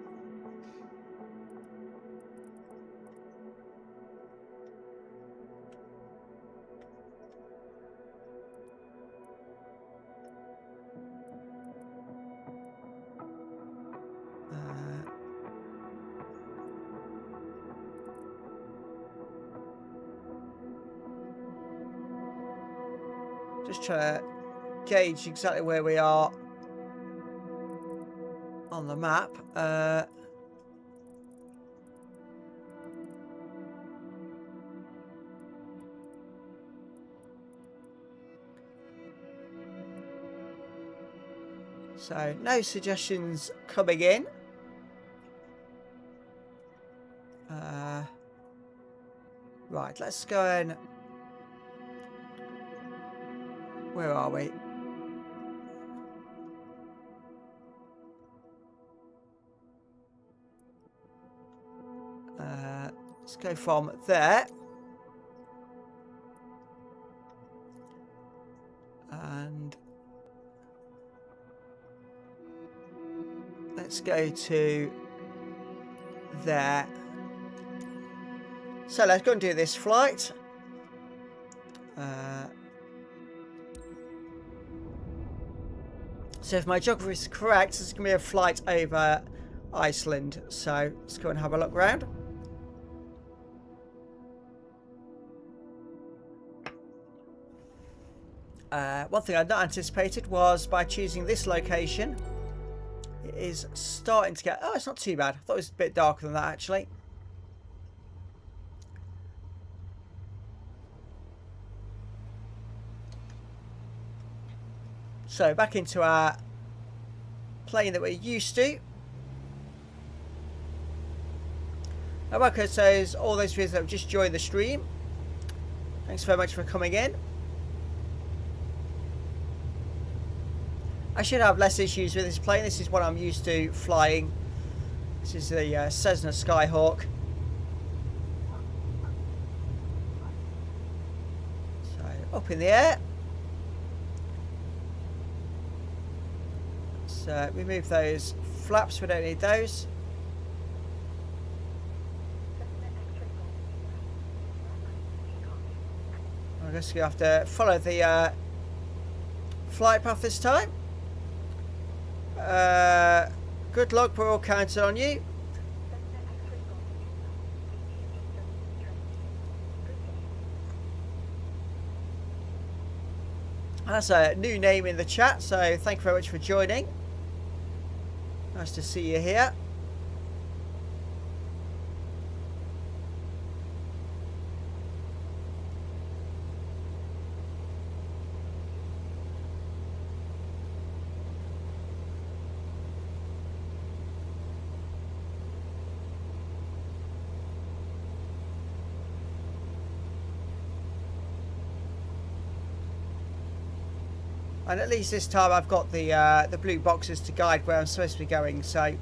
Just trying to gauge exactly where we are on the map. So no suggestions coming in. Right, let's go and... Where are we? Let's go from there. And let's go to there. So let's go and do this flight. So if my geography is correct, this is going to be a flight over Iceland. So let's go and have a look around. One thing I'd not anticipated was by choosing this location, it is starting to get... Oh, it's not too bad. I thought it was a bit darker than that, actually. So back into our plane that we're used to. Now, welcome to all those viewers that have just joined the stream. Thanks very much for coming in. I should have less issues with this plane. This is what I'm used to flying. This is the Cessna Skyhawk. So up in the air. So remove those flaps, we don't need those. I guess we have to follow the flight path this time. Good luck, we're all counting on you. That's a new name in the chat, so thank you very much for joining. Nice to see you here. And at least this time I've got the blue boxes to guide where I'm supposed to be going, so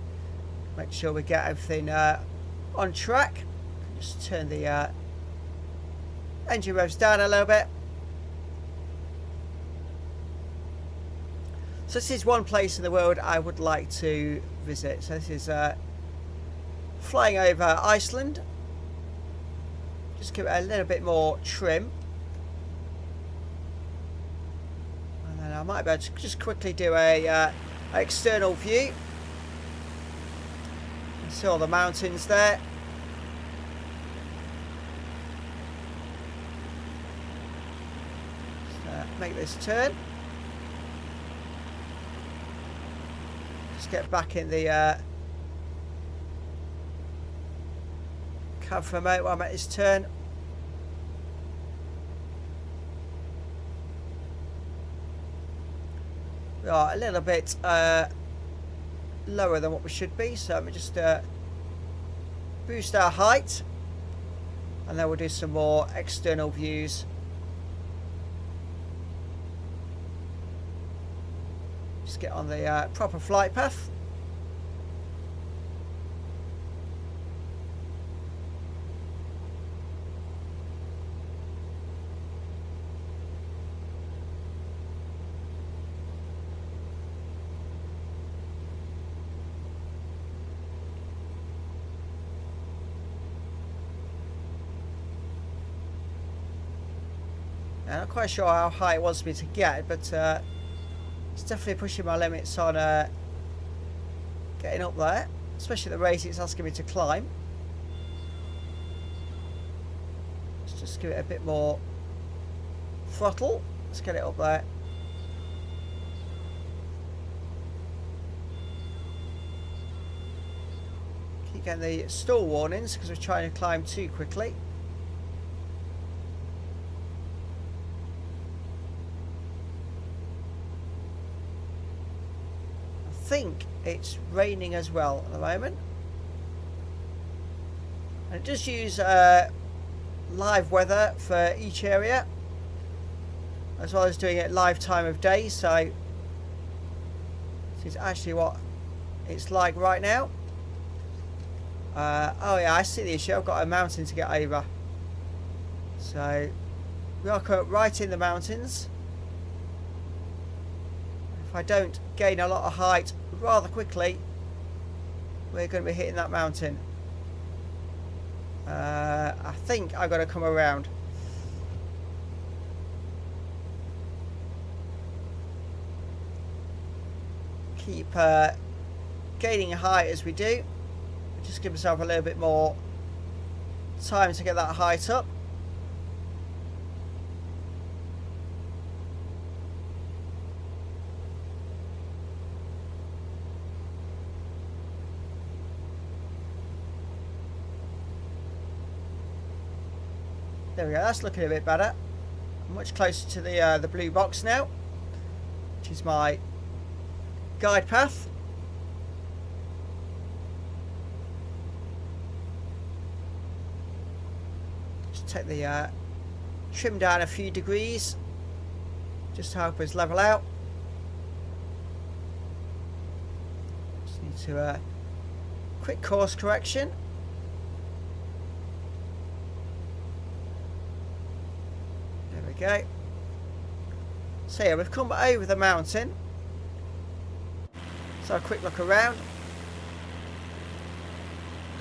make sure we get everything on track. Just turn the engine revs down a little bit. So this is one place in the world I would like to visit. So this is flying over Iceland. Just give it a little bit more trim. And I might be able to just quickly do a external view. See all the mountains there. Just, make this turn. Just get back in the cab for a moment while I'm at this turn. We are a little bit lower than what we should be, so let me just boost our height, and then we'll do some more external views. Just get on the proper flight path. I'm not quite sure how high it wants me to get, but it's definitely pushing my limits on getting up there, especially at the rate it's asking me to climb. Let's just give it a bit more throttle. Let's get it up there. Keep getting the stall warnings because we're trying to climb too quickly. I think it's raining as well at the moment. And it does use live weather for each area, as well as doing it live time of day, so this is actually what it's like right now. Oh yeah, I see the issue. I've got a mountain to get over, so we are right in the mountains. If I don't gain a lot of height rather quickly, we're going to be hitting that mountain. I think I've got to come around. Keep gaining height as we do. Just give myself a little bit more time to get that height up. There we go, that's looking a bit better. I'm much closer to the blue box now, which is my guide path. Just take the trim down a few degrees just to help us level out. Just need to quick course correction. There we go. So yeah, we've come over the mountain. So a quick look around.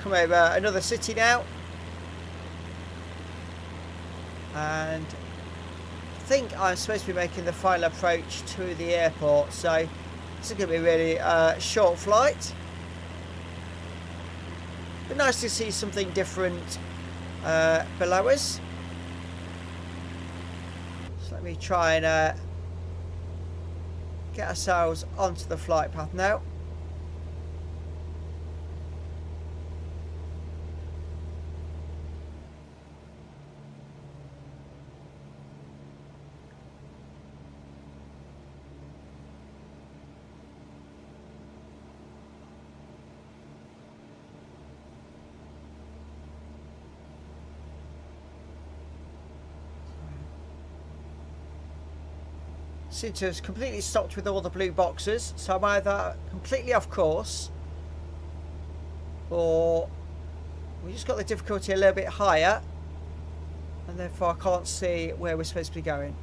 Come over another city now. And I think I'm supposed to be making the final approach to the airport. So this is going to be a really short flight. But nice to see something different below us. So let me try and get ourselves onto the flight path now. Seem to have completely stopped with all the blue boxes, so I'm either completely off course or we just got the difficulty a little bit higher and therefore I can't see where we're supposed to be going.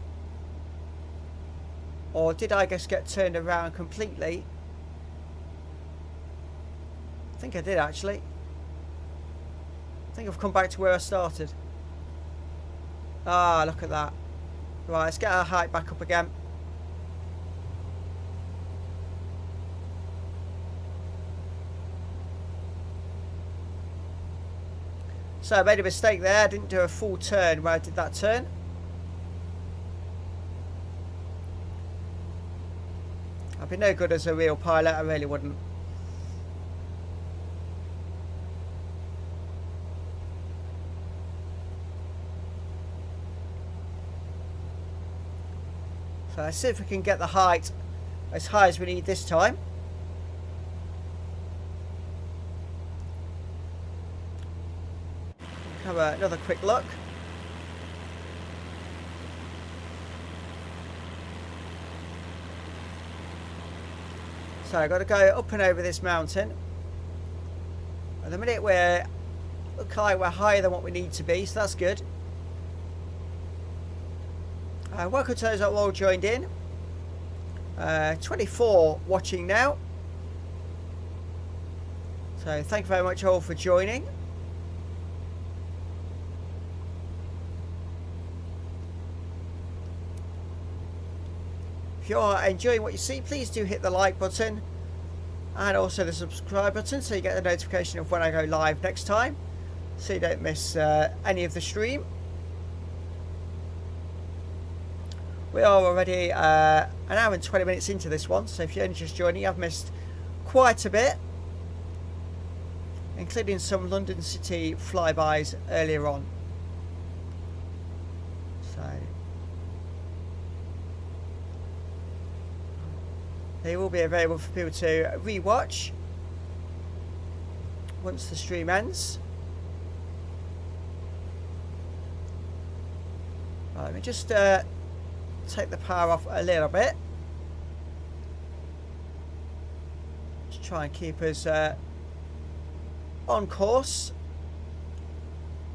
Or did I just get turned around completely? I think I did actually. I think I've come back to where I started. Ah, look at that. Right, let's get our height back up again. So I made a mistake there. I didn't do a full turn where I did that turn. I'd be no good as a real pilot, I really wouldn't. So let's see if we can get the height as high as we need this time. Have another quick look. So I've got to go up and over this mountain. At the minute we're look like we're higher than what we need to be, so that's good. Welcome to those that have all joined in. 24 watching now. So thank you very much all for joining. If you are enjoying what you see, please do hit the like button and also the subscribe button so you get the notification of when I go live next time, so you don't miss any of the stream. We are already an hour and 20 minutes into this one, so if you're only just joining, I've missed quite a bit, including some London City flybys earlier on. So they will be available for people to re-watch once the stream ends. Right, let me just take the power off a little bit. Just try and keep us on course.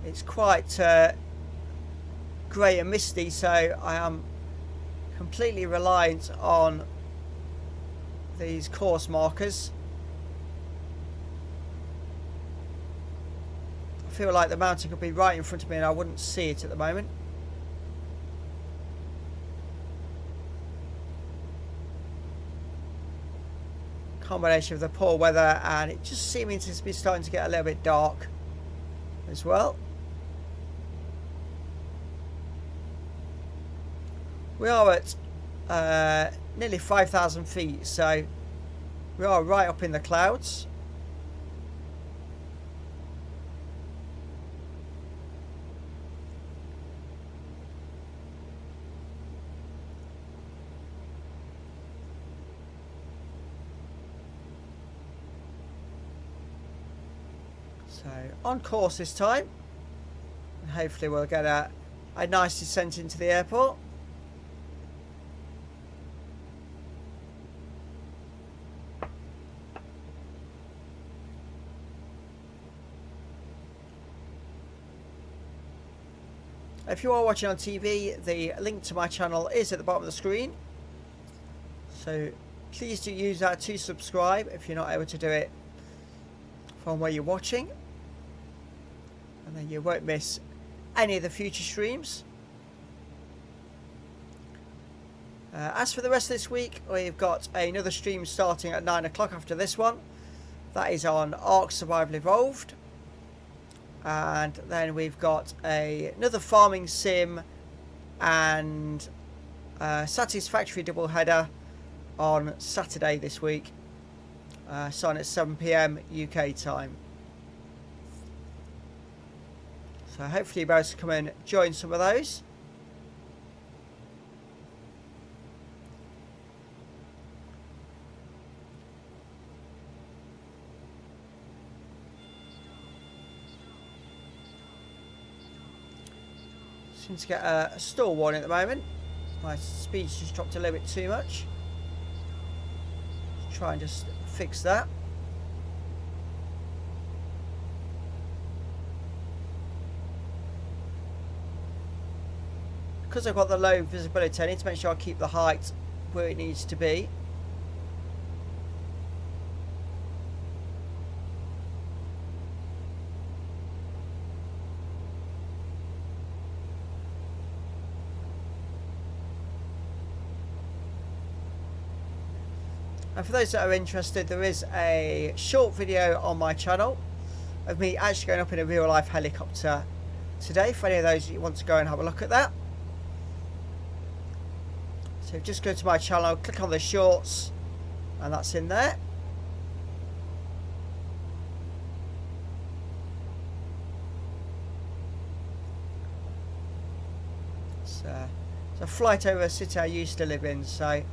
It's quite grey and misty, so I am completely reliant on these course markers. I feel like the mountain could be right in front of me and I wouldn't see it at the moment. Combination of the poor weather and it just seeming to be starting to get a little bit dark as well. We are at nearly 5,000 feet, so we are right up in the clouds. So on course this time, and hopefully we'll get a nice descent into the airport. If you are watching on TV, the link to my channel is at the bottom of the screen, so please do use that to subscribe if you're not able to do it from where you're watching, and then you won't miss any of the future streams. As for the rest of this week, we've got another stream starting at 9 o'clock after this one. That is on Ark Survival Evolved. And then we've got another farming sim and Satisfactory double header on Saturday this week, starting at 7 PM UK time. So hopefully you'll be able to come and join some of those. Seem to get a stall warning at the moment. My speed's just dropped a little bit too much. Let's try and just fix that. Because I've got the low visibility, I need to make sure I keep the height where it needs to be. And for those that are interested, there is a short video on my channel of me actually going up in a real life helicopter today, for any of those that want to go and have a look at that. So just go to my channel, click on the shorts, and that's in there. It's a flight over a city I used to live in, so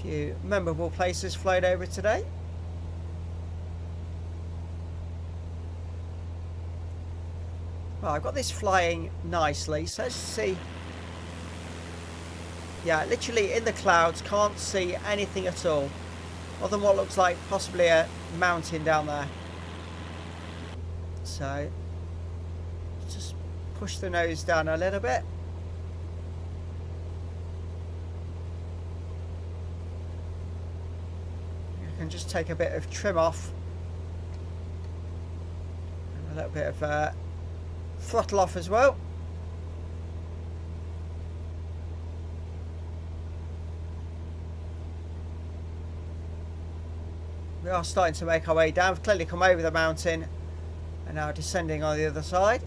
few memorable places flown over today. Well, I've got this flying nicely, so let's see. Yeah, literally in the clouds, can't see anything at all, other than what looks like possibly a mountain down there. So just push the nose down a little bit. And just take a bit of trim off and a little bit of throttle off as well. We are starting to make our way down. We've clearly come over the mountain and now descending on the other side.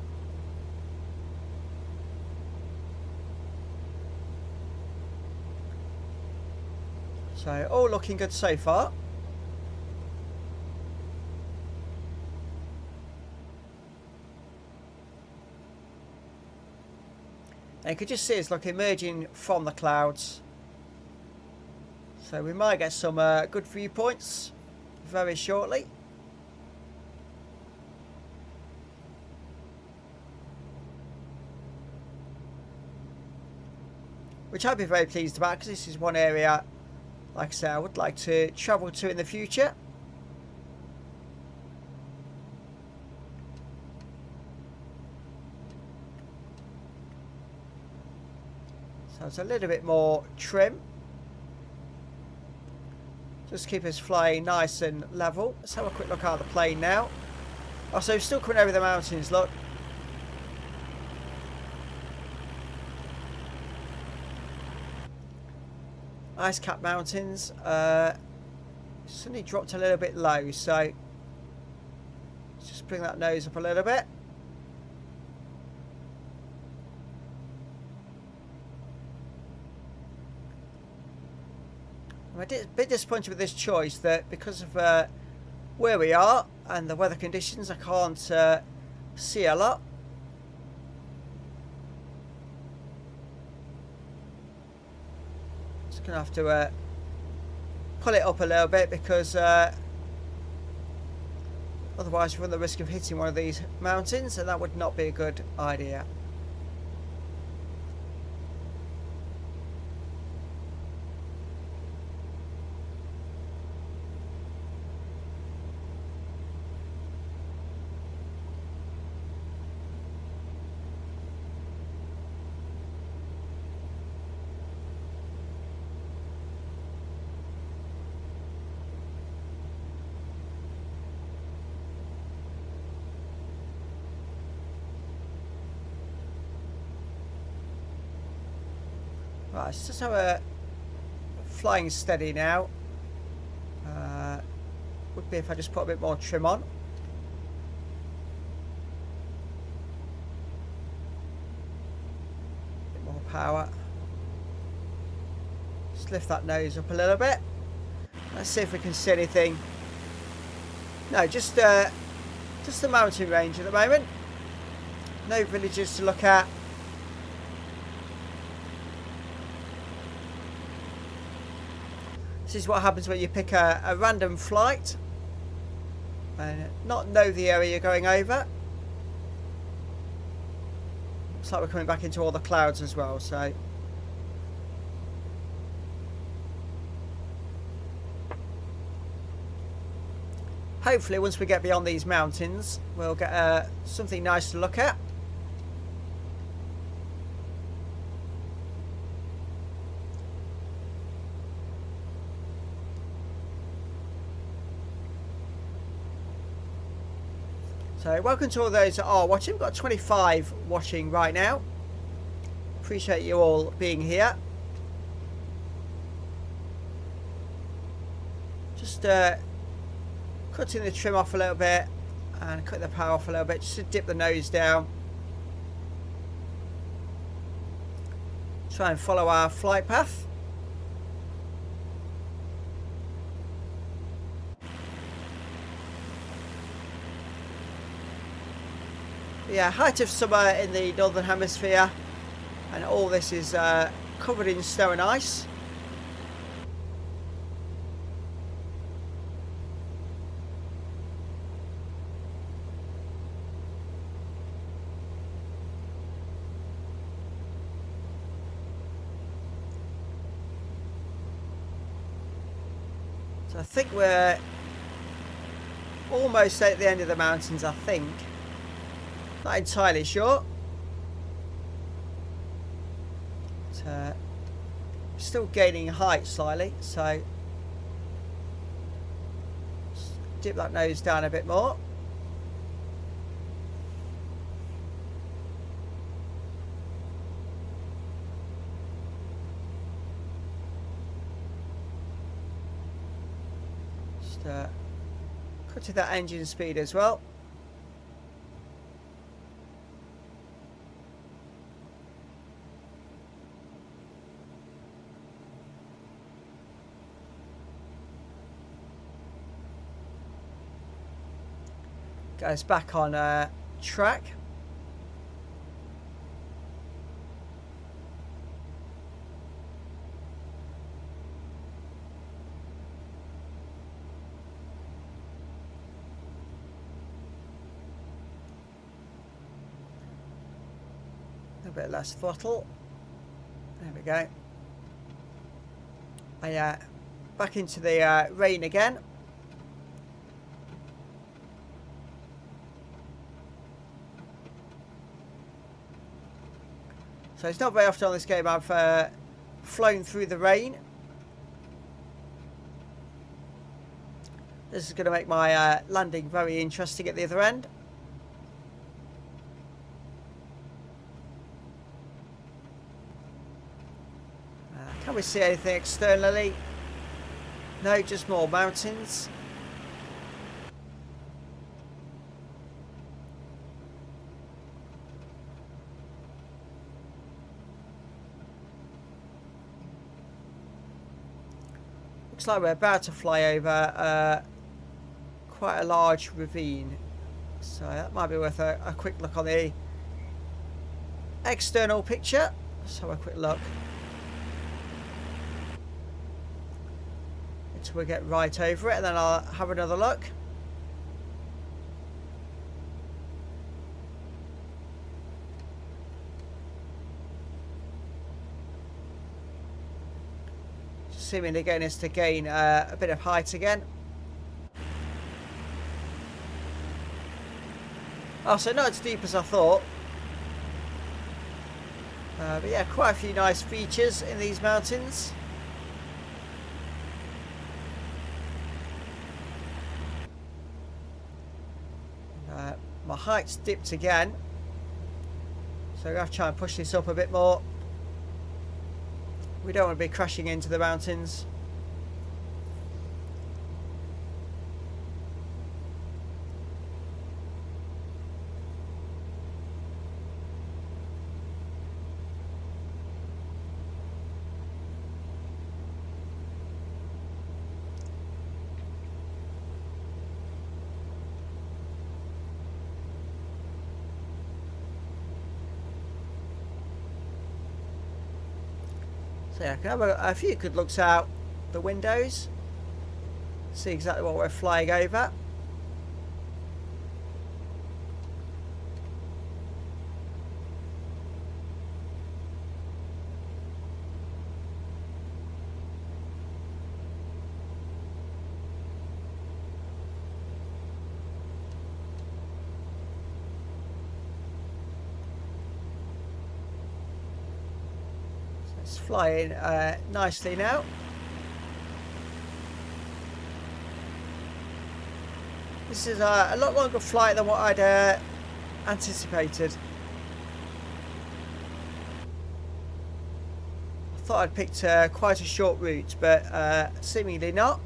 So all looking good so far. And you can just see it's like emerging from the clouds. So we might get some good viewpoints very shortly. Which I'd be very pleased about, because this is one area, like I say, I would like to travel to in the future. So it's a little bit more trim. Just keep us flying nice and level. Let's have a quick look at the plane now. Oh, so still coming over the mountains, look. Ice cap mountains. Suddenly dropped a little bit low, so let's just bring that nose up a little bit. I'm a bit disappointed with this choice, that because of where we are and the weather conditions, I can't see a lot. Just gonna have to pull it up a little bit, because otherwise we run the risk of hitting one of these mountains, and that would not be a good idea. Right, let's just have a flying steady now. Would be if I just put a bit more trim on. Bit more power. Just lift that nose up a little bit. Let's see if we can see anything. No, just the mountain range at the moment. No villages to look at. This is what happens when you pick a random flight and not know the area you're going over. Looks like we're coming back into all the clouds as well, so hopefully once we get beyond these mountains we'll get something nice to look at. So welcome to all those that are watching. We've got 25 watching right now. Appreciate you all being here. Just cutting the trim off a little bit and cutting the power off a little bit, just to dip the nose down. Try and follow our flight path. Yeah, height of summer in the northern hemisphere, and all this is covered in snow and ice. So I think we're almost at the end of the mountains, I think. Not entirely sure. But, still gaining height slightly, so dip that nose down a bit more. Cutting that engine speed as well. Goes back on track. A bit less throttle. There we go. Back into the rain again. So it's not very often on this game I've flown through the rain. This is going to make my landing very interesting at the other end. Can we see anything externally? No, just more mountains. Looks like we're about to fly over quite a large ravine. So that might be worth a quick look on the external picture. Let's have a quick look. Until we get right over it, and then I'll have another look. Seemingly getting us to gain a bit of height again. Oh, so not as deep as I thought. But yeah, quite a few nice features in these mountains. My height's dipped again. So I'm going to have to try and push this up a bit more. We don't want to be crashing into the mountains. So yeah, I can have a few good looks out the windows. See exactly what we're flying over. It's flying nicely now. This is a lot longer flight than what I'd anticipated. I thought I'd picked quite a short route, but seemingly not.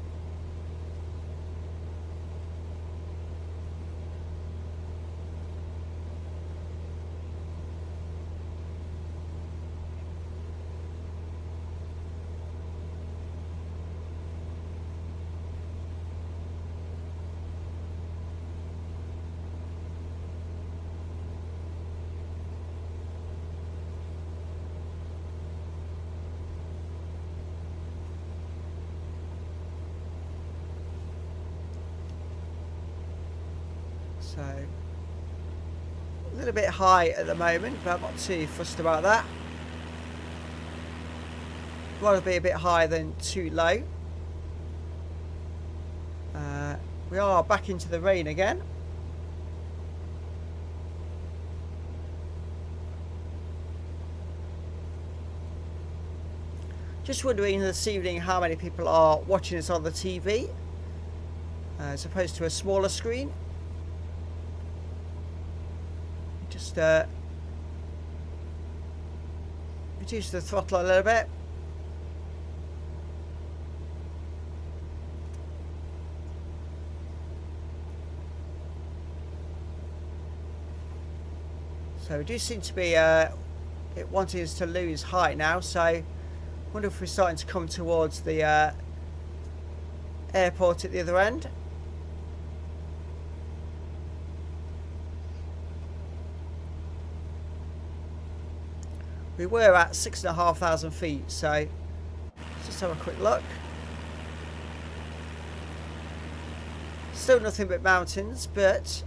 So, a little bit high at the moment, but I'm not too fussed about that. Rather be a bit higher than too low. We are back into the rain again. Just wondering this evening how many people are watching us on the TV as opposed to a smaller screen. Just reduce the throttle a little bit. So we do seem to be it wanting us to lose height now, so I wonder if we're starting to come towards the airport at the other end. We were at 6,500 feet, so let's just have a quick look. Still nothing but mountains, but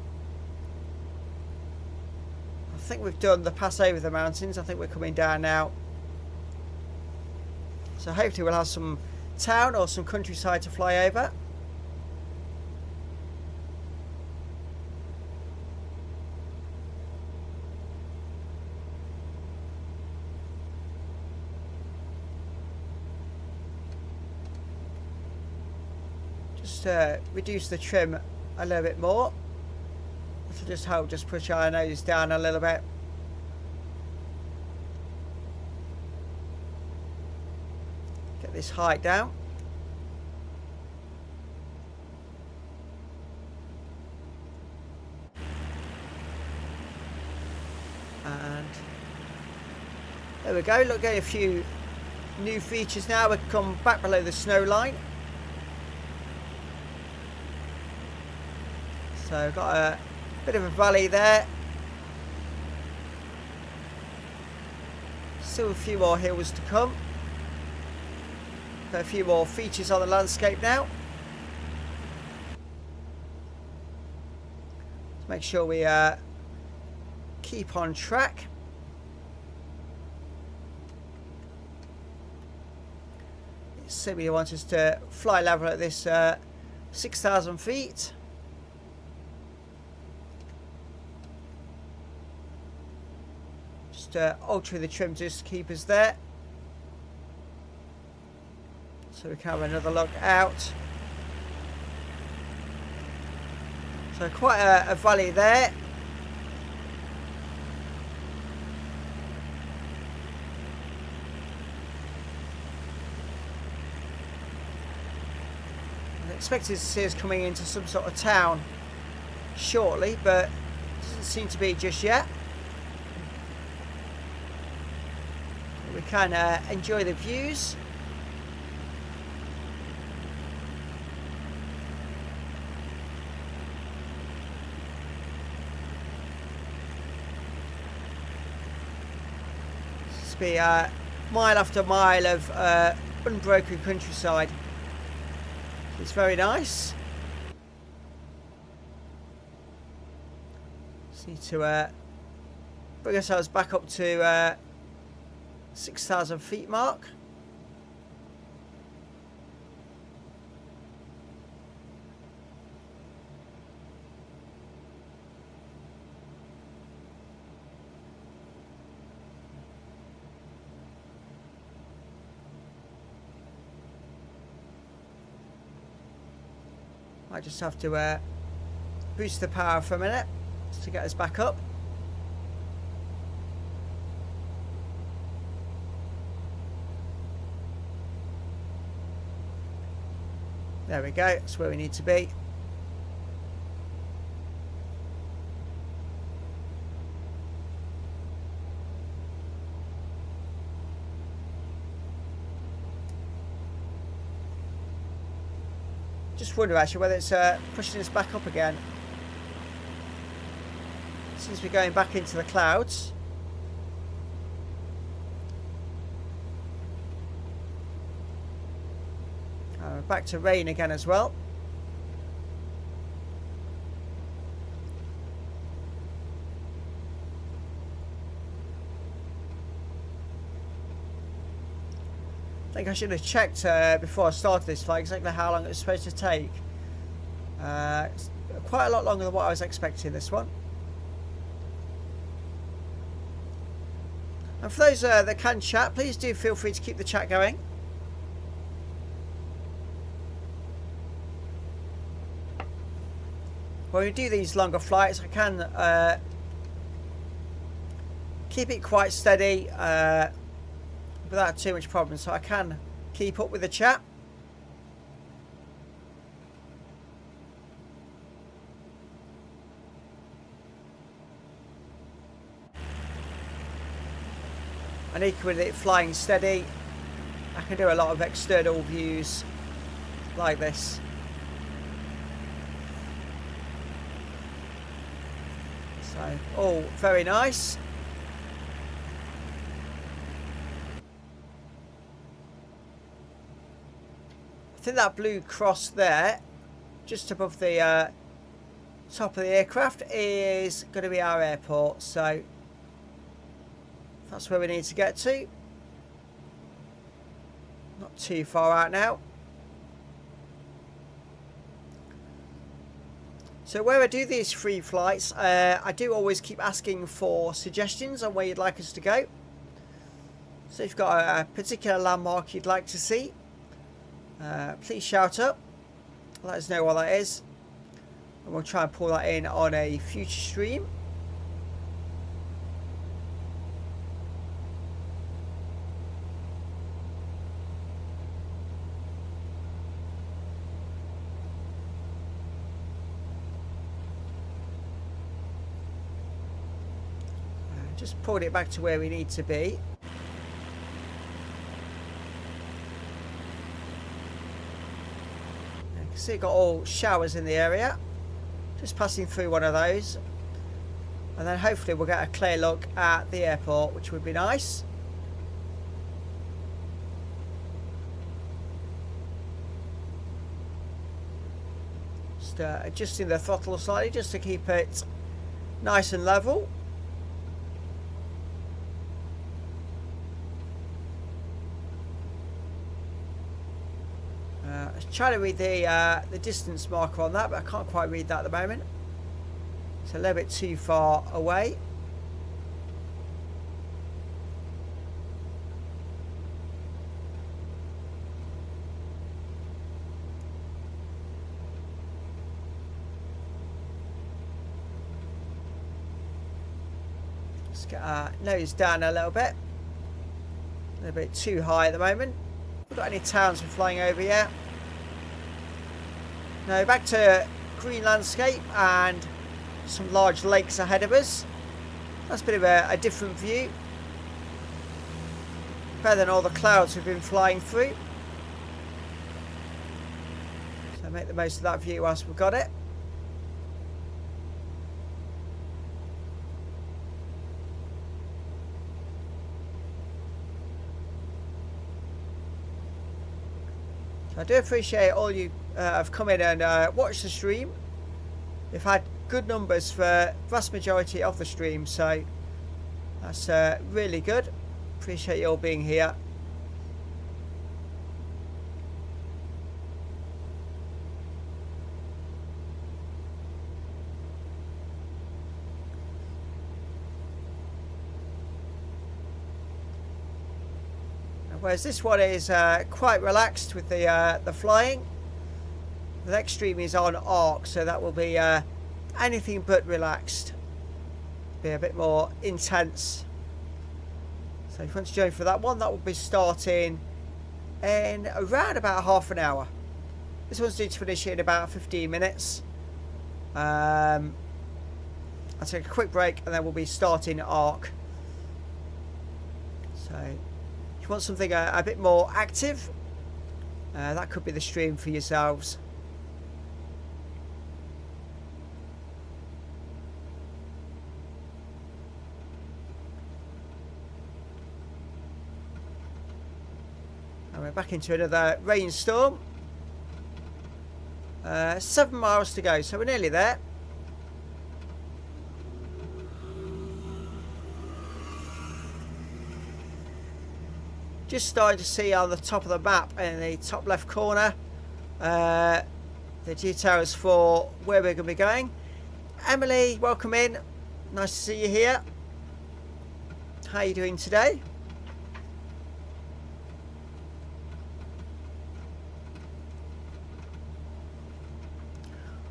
I think we've done the pass over the mountains. I think we're coming down now. So hopefully we'll have some town or some countryside to fly over. Just reduce the trim a little bit more. This will just help just push our nose down a little bit. Get this height down. And there we go. Look, getting a few new features now. We've come back below the snow line. So got a bit of a valley there. Still a few more hills to come. Got a few more features on the landscape now. Let's make sure we keep on track. So we want us to fly level at this 6,000 feet. Alter the trim just to keep us there, so we can have another look out. So quite a valley there. I expected to see us coming into some sort of town shortly, but doesn't seem to be just yet. We can enjoy the views. This will be mile after mile of unbroken countryside. It's very nice. Just need to bring ourselves back up to 6,000 feet mark. I just have to boost the power for a minute just to get us back up. There we go, that's where we need to be. Just wonder actually whether it's pushing us back up again. Seems to be going back into the clouds. Back to rain again as well. I think I should have checked before I started this flight exactly how long it was supposed to take. It's quite a lot longer than what I was expecting, this one. And for those that can chat, please do feel free to keep the chat going. When we do these longer flights, I can keep it quite steady without too much problem, so I can keep up with the chat. And equally with it flying steady, I can do a lot of external views like this. So, all very nice. I think that blue cross there, just above the top of the aircraft, is going to be our airport. So that's where we need to get to. Not too far out now. So where I do these free flights, I do always keep asking for suggestions on where you'd like us to go. So if you've got a particular landmark you'd like to see, please shout up. Let us know what that is. And we'll try and pull that in on a future stream. Just pulled it back to where we need to be. You can see it got all showers in the area. Just passing through one of those. And then hopefully we'll get a clear look at the airport, which would be nice. Just adjusting the throttle slightly just to keep it nice and level. Trying to read the distance marker on that, but I can't quite read that at the moment. It's a little bit too far away. Let's get our nose down a little bit. A little bit too high at the moment. We've got any towns we're flying over yet? Now back to green landscape and some large lakes ahead of us. That's a bit of a different view. Better than all the clouds we've been flying through. So make the most of that view whilst we've got it. I do appreciate all you have come in and watched the stream. We've had good numbers for the vast majority of the stream, so that's really good. Appreciate you all being here. Whereas this one is quite relaxed with the flying. The next stream is on arc, so that will be anything but relaxed. Be a bit more intense. So if you want to join for that one, that will be starting in around about half an hour. This one's due to finish in about 15 minutes. I'll take a quick break and then we'll be starting arc. So if you want something a bit more active, that could be the stream for yourselves. And we're back into another rainstorm. 7 miles to go, so we're nearly there. Just starting to see on the top of the map in the top left corner the details for where we're going to be going. Emily, welcome in. Nice to see you here. How are you doing today?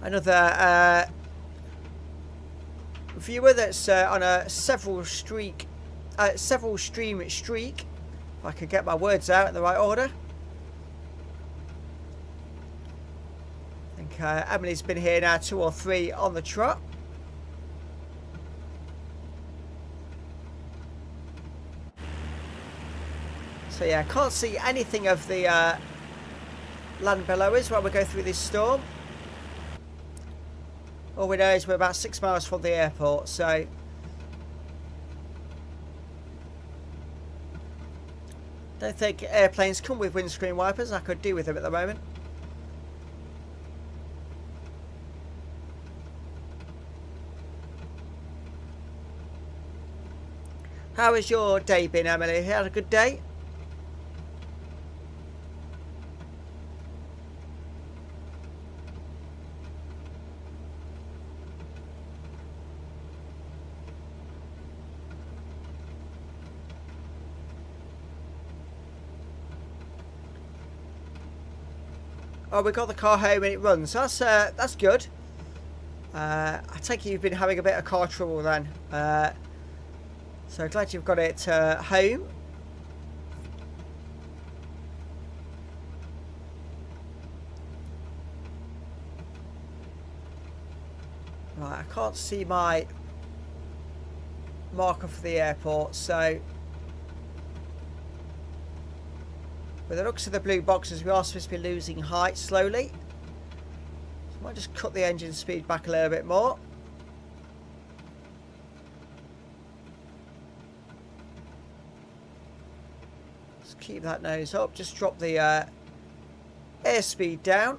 Another viewer that's on a several stream streak. If I could get my words out in the right order. I think Emily's been here now 2 or 3 on the trot. So yeah, can't see anything of the land below us while we go through this storm. All we know is we're about 6 miles from the airport, so don't think airplanes come with windscreen wipers. I could do with them at the moment. How has your day been, Emily? You had a good day? Oh, we got the car home and it runs. That's good. I take it you've been having a bit of car trouble then. So glad you've got it home. Right, I can't see my marker for the airport, so with the looks of the blue boxes, we are supposed to be losing height slowly. So I might just cut the engine speed back a little bit more. Just keep that nose up. Just drop the airspeed down.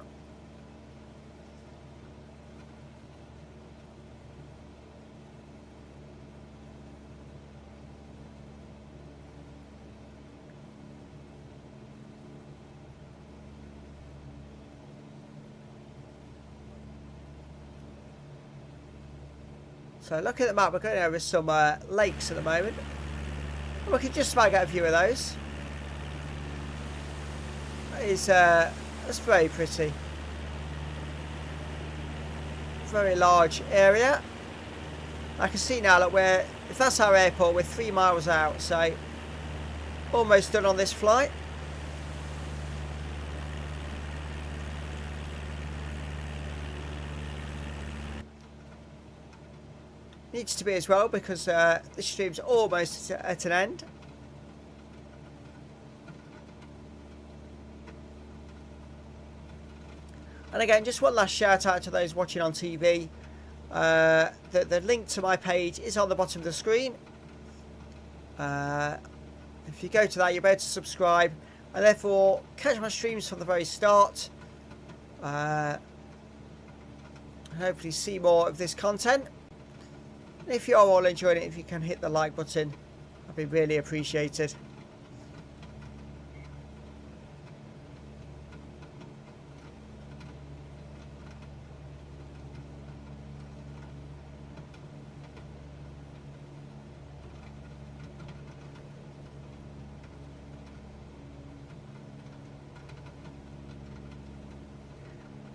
So looking at the map, we're going over some lakes at the moment. We can just about get a view of those. That's very pretty. Very large area. I can see now that if that's our airport, we're 3 miles out, so almost done on this flight. Needs to be as well because this stream's almost at an end. And again, just one last shout out to those watching on TV. The link to my page is on the bottom of the screen. If you go to that, you'll be able to subscribe and therefore catch my streams from the very start. Hopefully see more of this content. And if you are all enjoying it, if you can hit the like button, that'd be really appreciated.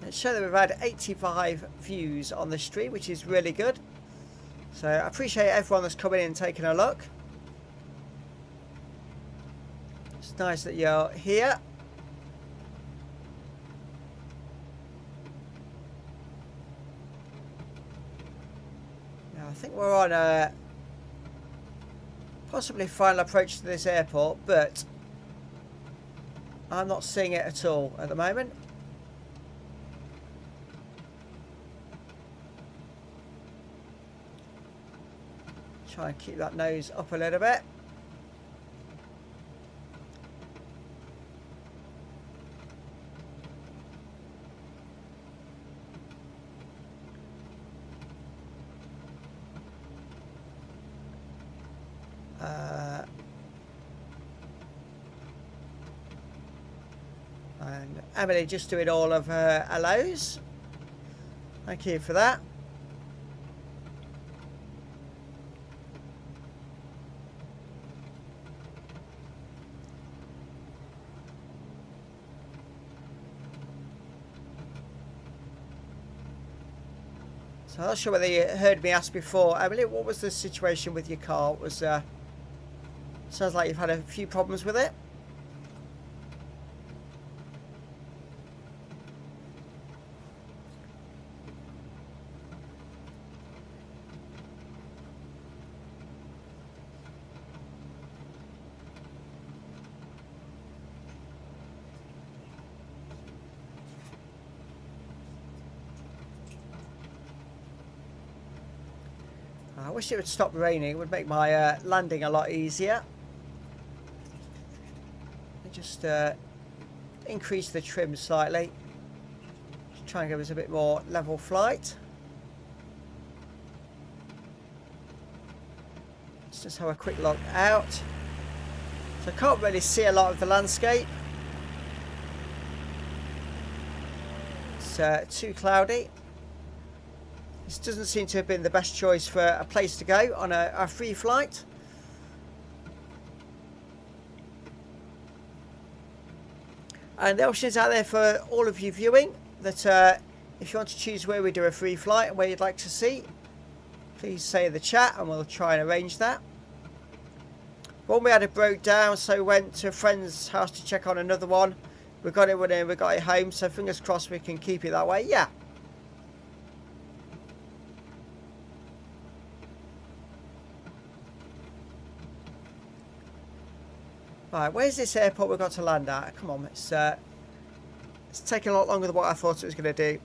It shows that we've had 85 views on the stream, which is really good. So I appreciate everyone that's coming in and taking a look. It's nice that you're here. Now I think we're on a possibly final approach to this airport, but I'm not seeing it at all at the moment. Try and keep that nose up a little bit. And Emily just doing all of her hellos. Thank you for that. So I'm not sure whether you heard me ask before, Emily, what was the situation with your car? It was sounds like you've had a few problems with it. I wish it would stop raining. It would make my landing a lot easier. Just increase the trim slightly. Just try and give us a bit more level flight. Let's just have a quick look out. So I can't really see a lot of the landscape. It's too cloudy. This doesn't seem to have been the best choice for a place to go on a free flight. And the option is out there for all of you viewing that if you want to choose where we do a free flight and where you'd like to see, please say in the chat and we'll try and arrange that. One we had it broke down, so we went to a friend's house to check on another one. We got it running, we got it home, so fingers crossed we can keep it that way. Yeah. Right, where's this airport we've got to land at? Come on, it's taking a lot longer than what I thought it was going to do.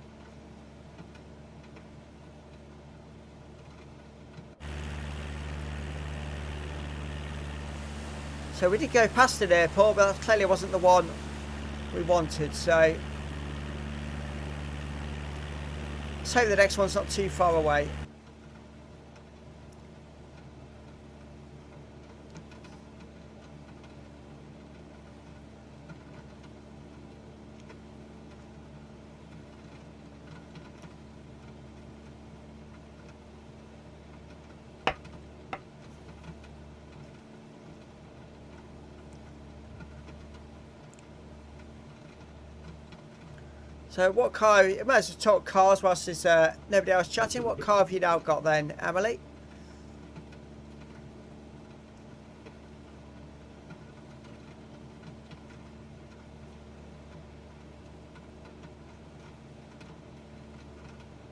So we did go past an airport, but that clearly wasn't the one we wanted, so let's hope the next one's not too far away. So what car, you might as well talk cars whilst there's nobody else chatting. What car have you now got then, Emily?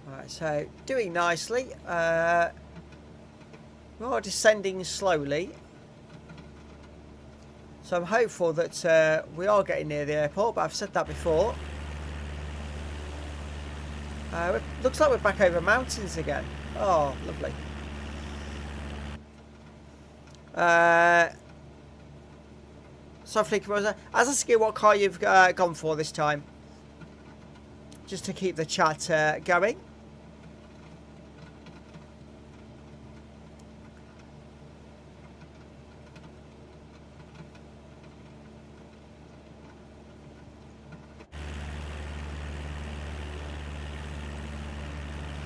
Right, so doing nicely. We are descending slowly. So I'm hopeful that we are getting near the airport, but I've said that before. Looks like we're back over mountains again. Oh, lovely. Softly, as I see what car you've gone for this time, just to keep the chat going.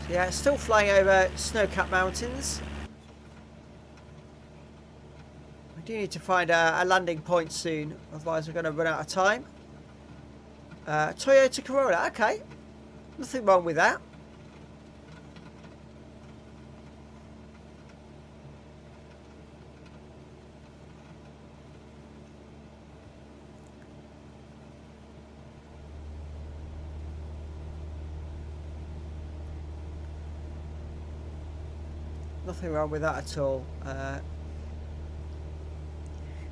Yeah, it's still flying over snow-capped mountains. We do need to find a landing point soon, otherwise we're going to run out of time. Toyota Corolla, okay. Nothing wrong with that. Nothing wrong with that at all.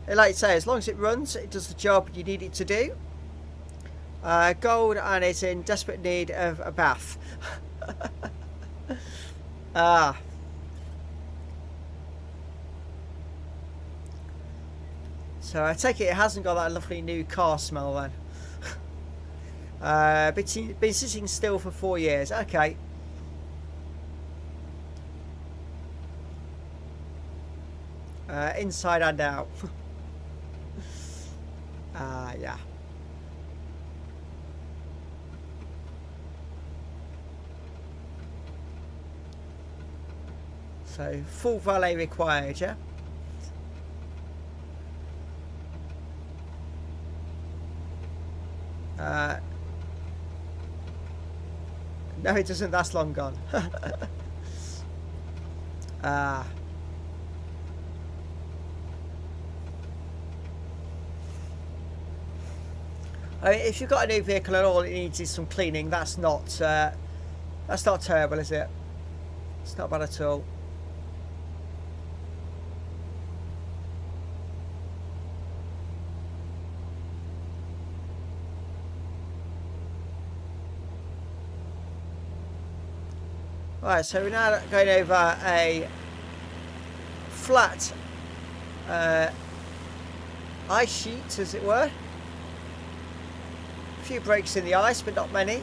Like you say, as long as it runs, it does the job you need it to do. Gold, and it's in desperate need of a bath. So I take it hasn't got that lovely new car smell then. Been sitting still for 4 years. Okay. Inside and out. Yeah. So full valet required, yeah. No, it doesn't. That's long gone. I mean, if you've got a new vehicle and all it needs is some cleaning, that's not terrible, is it? It's not bad at all. Right, so we're now going over a flat ice sheet, as it were. A few breaks in the ice, but not many.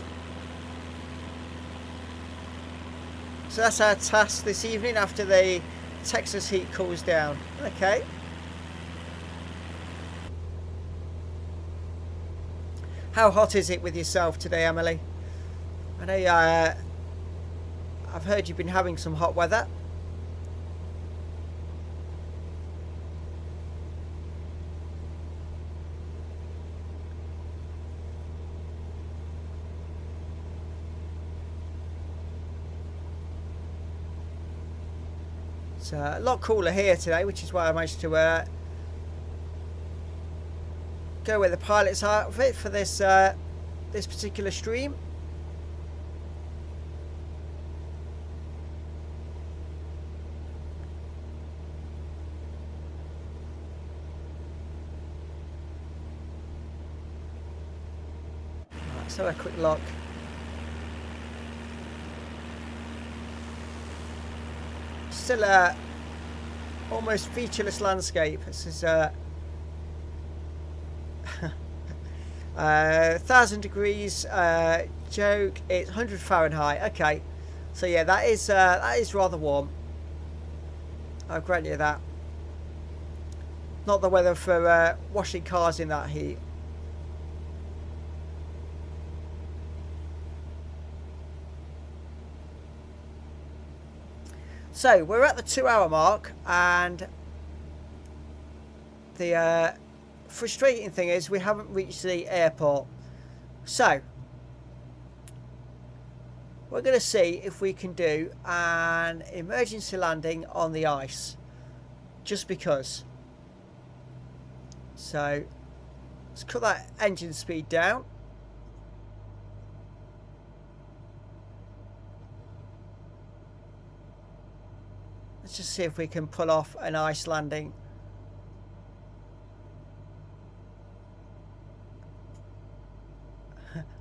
So that's our task this evening after the Texas heat cools down. Okay. How hot is it with yourself today, Emily? I know I've heard you've been having some hot weather. It's a lot cooler here today, which is why I managed to go with the pilot's outfit for this this particular stream. Let's have a quick look. Still a almost featureless landscape. This is 1,000 degrees. Joke, it's 100 Fahrenheit. Okay, so yeah, that is rather warm. I'll grant you that. Not the weather for washing cars in that heat. So we're at the 2-hour mark, and the frustrating thing is we haven't reached the airport. So we're going to see if we can do an emergency landing on the ice, just because. So let's cut that engine speed down. Let's just see if we can pull off an ice landing.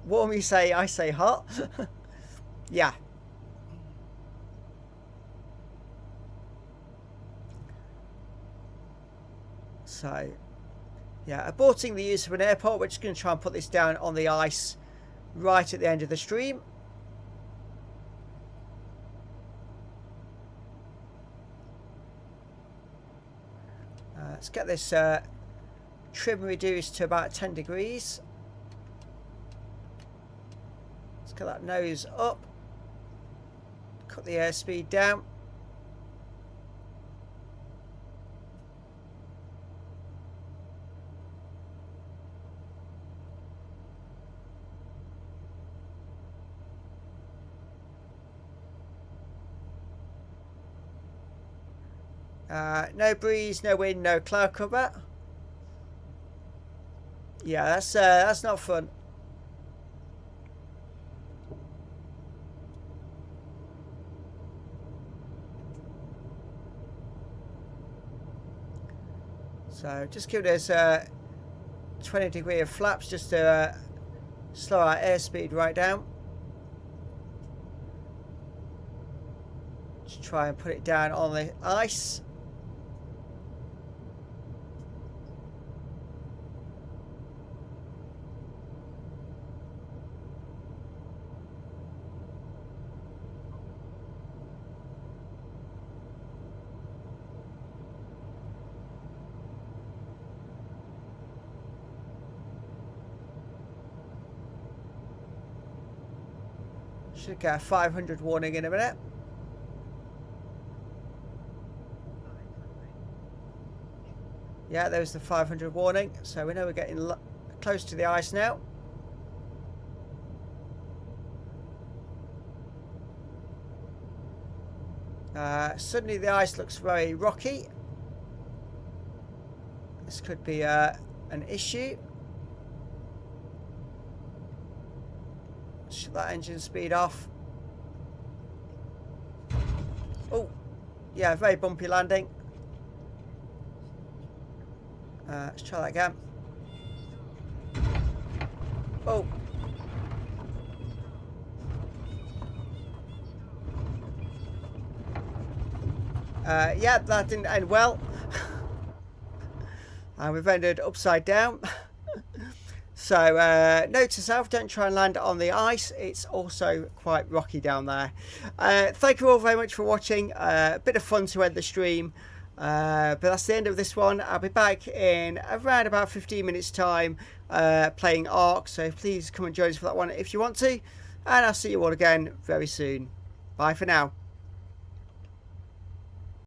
Warm you say, I say hot. Yeah. So, yeah, aborting the use of an airport. We're just going to try and put this down on the ice right at the end of the stream. Let's get this trim reduced to about 10 degrees. Let's get that nose up. Cut the airspeed down. No breeze, no wind, no cloud cover. Yeah, that's not fun. So just give us 20 degree of flaps just to slow our airspeed right down. Just try and put it down on the ice. Should get a 500 warning in a minute. Yeah, there's the 500 warning. So we know we're getting close to the ice now. Suddenly the ice looks very rocky. This could be an issue. Shut that engine speed off. Oh, yeah, very bumpy landing. Let's try that again. Oh. Yeah, that didn't end well. And we've ended upside down. So note to self, don't try and land on the ice. It's also quite rocky down there. Thank you all very much for watching. A bit of fun to end the stream. But that's the end of this one. I'll be back in around about 15 minutes time playing Ark. So please come and join us for that one if you want to. And I'll see you all again very soon. Bye for now.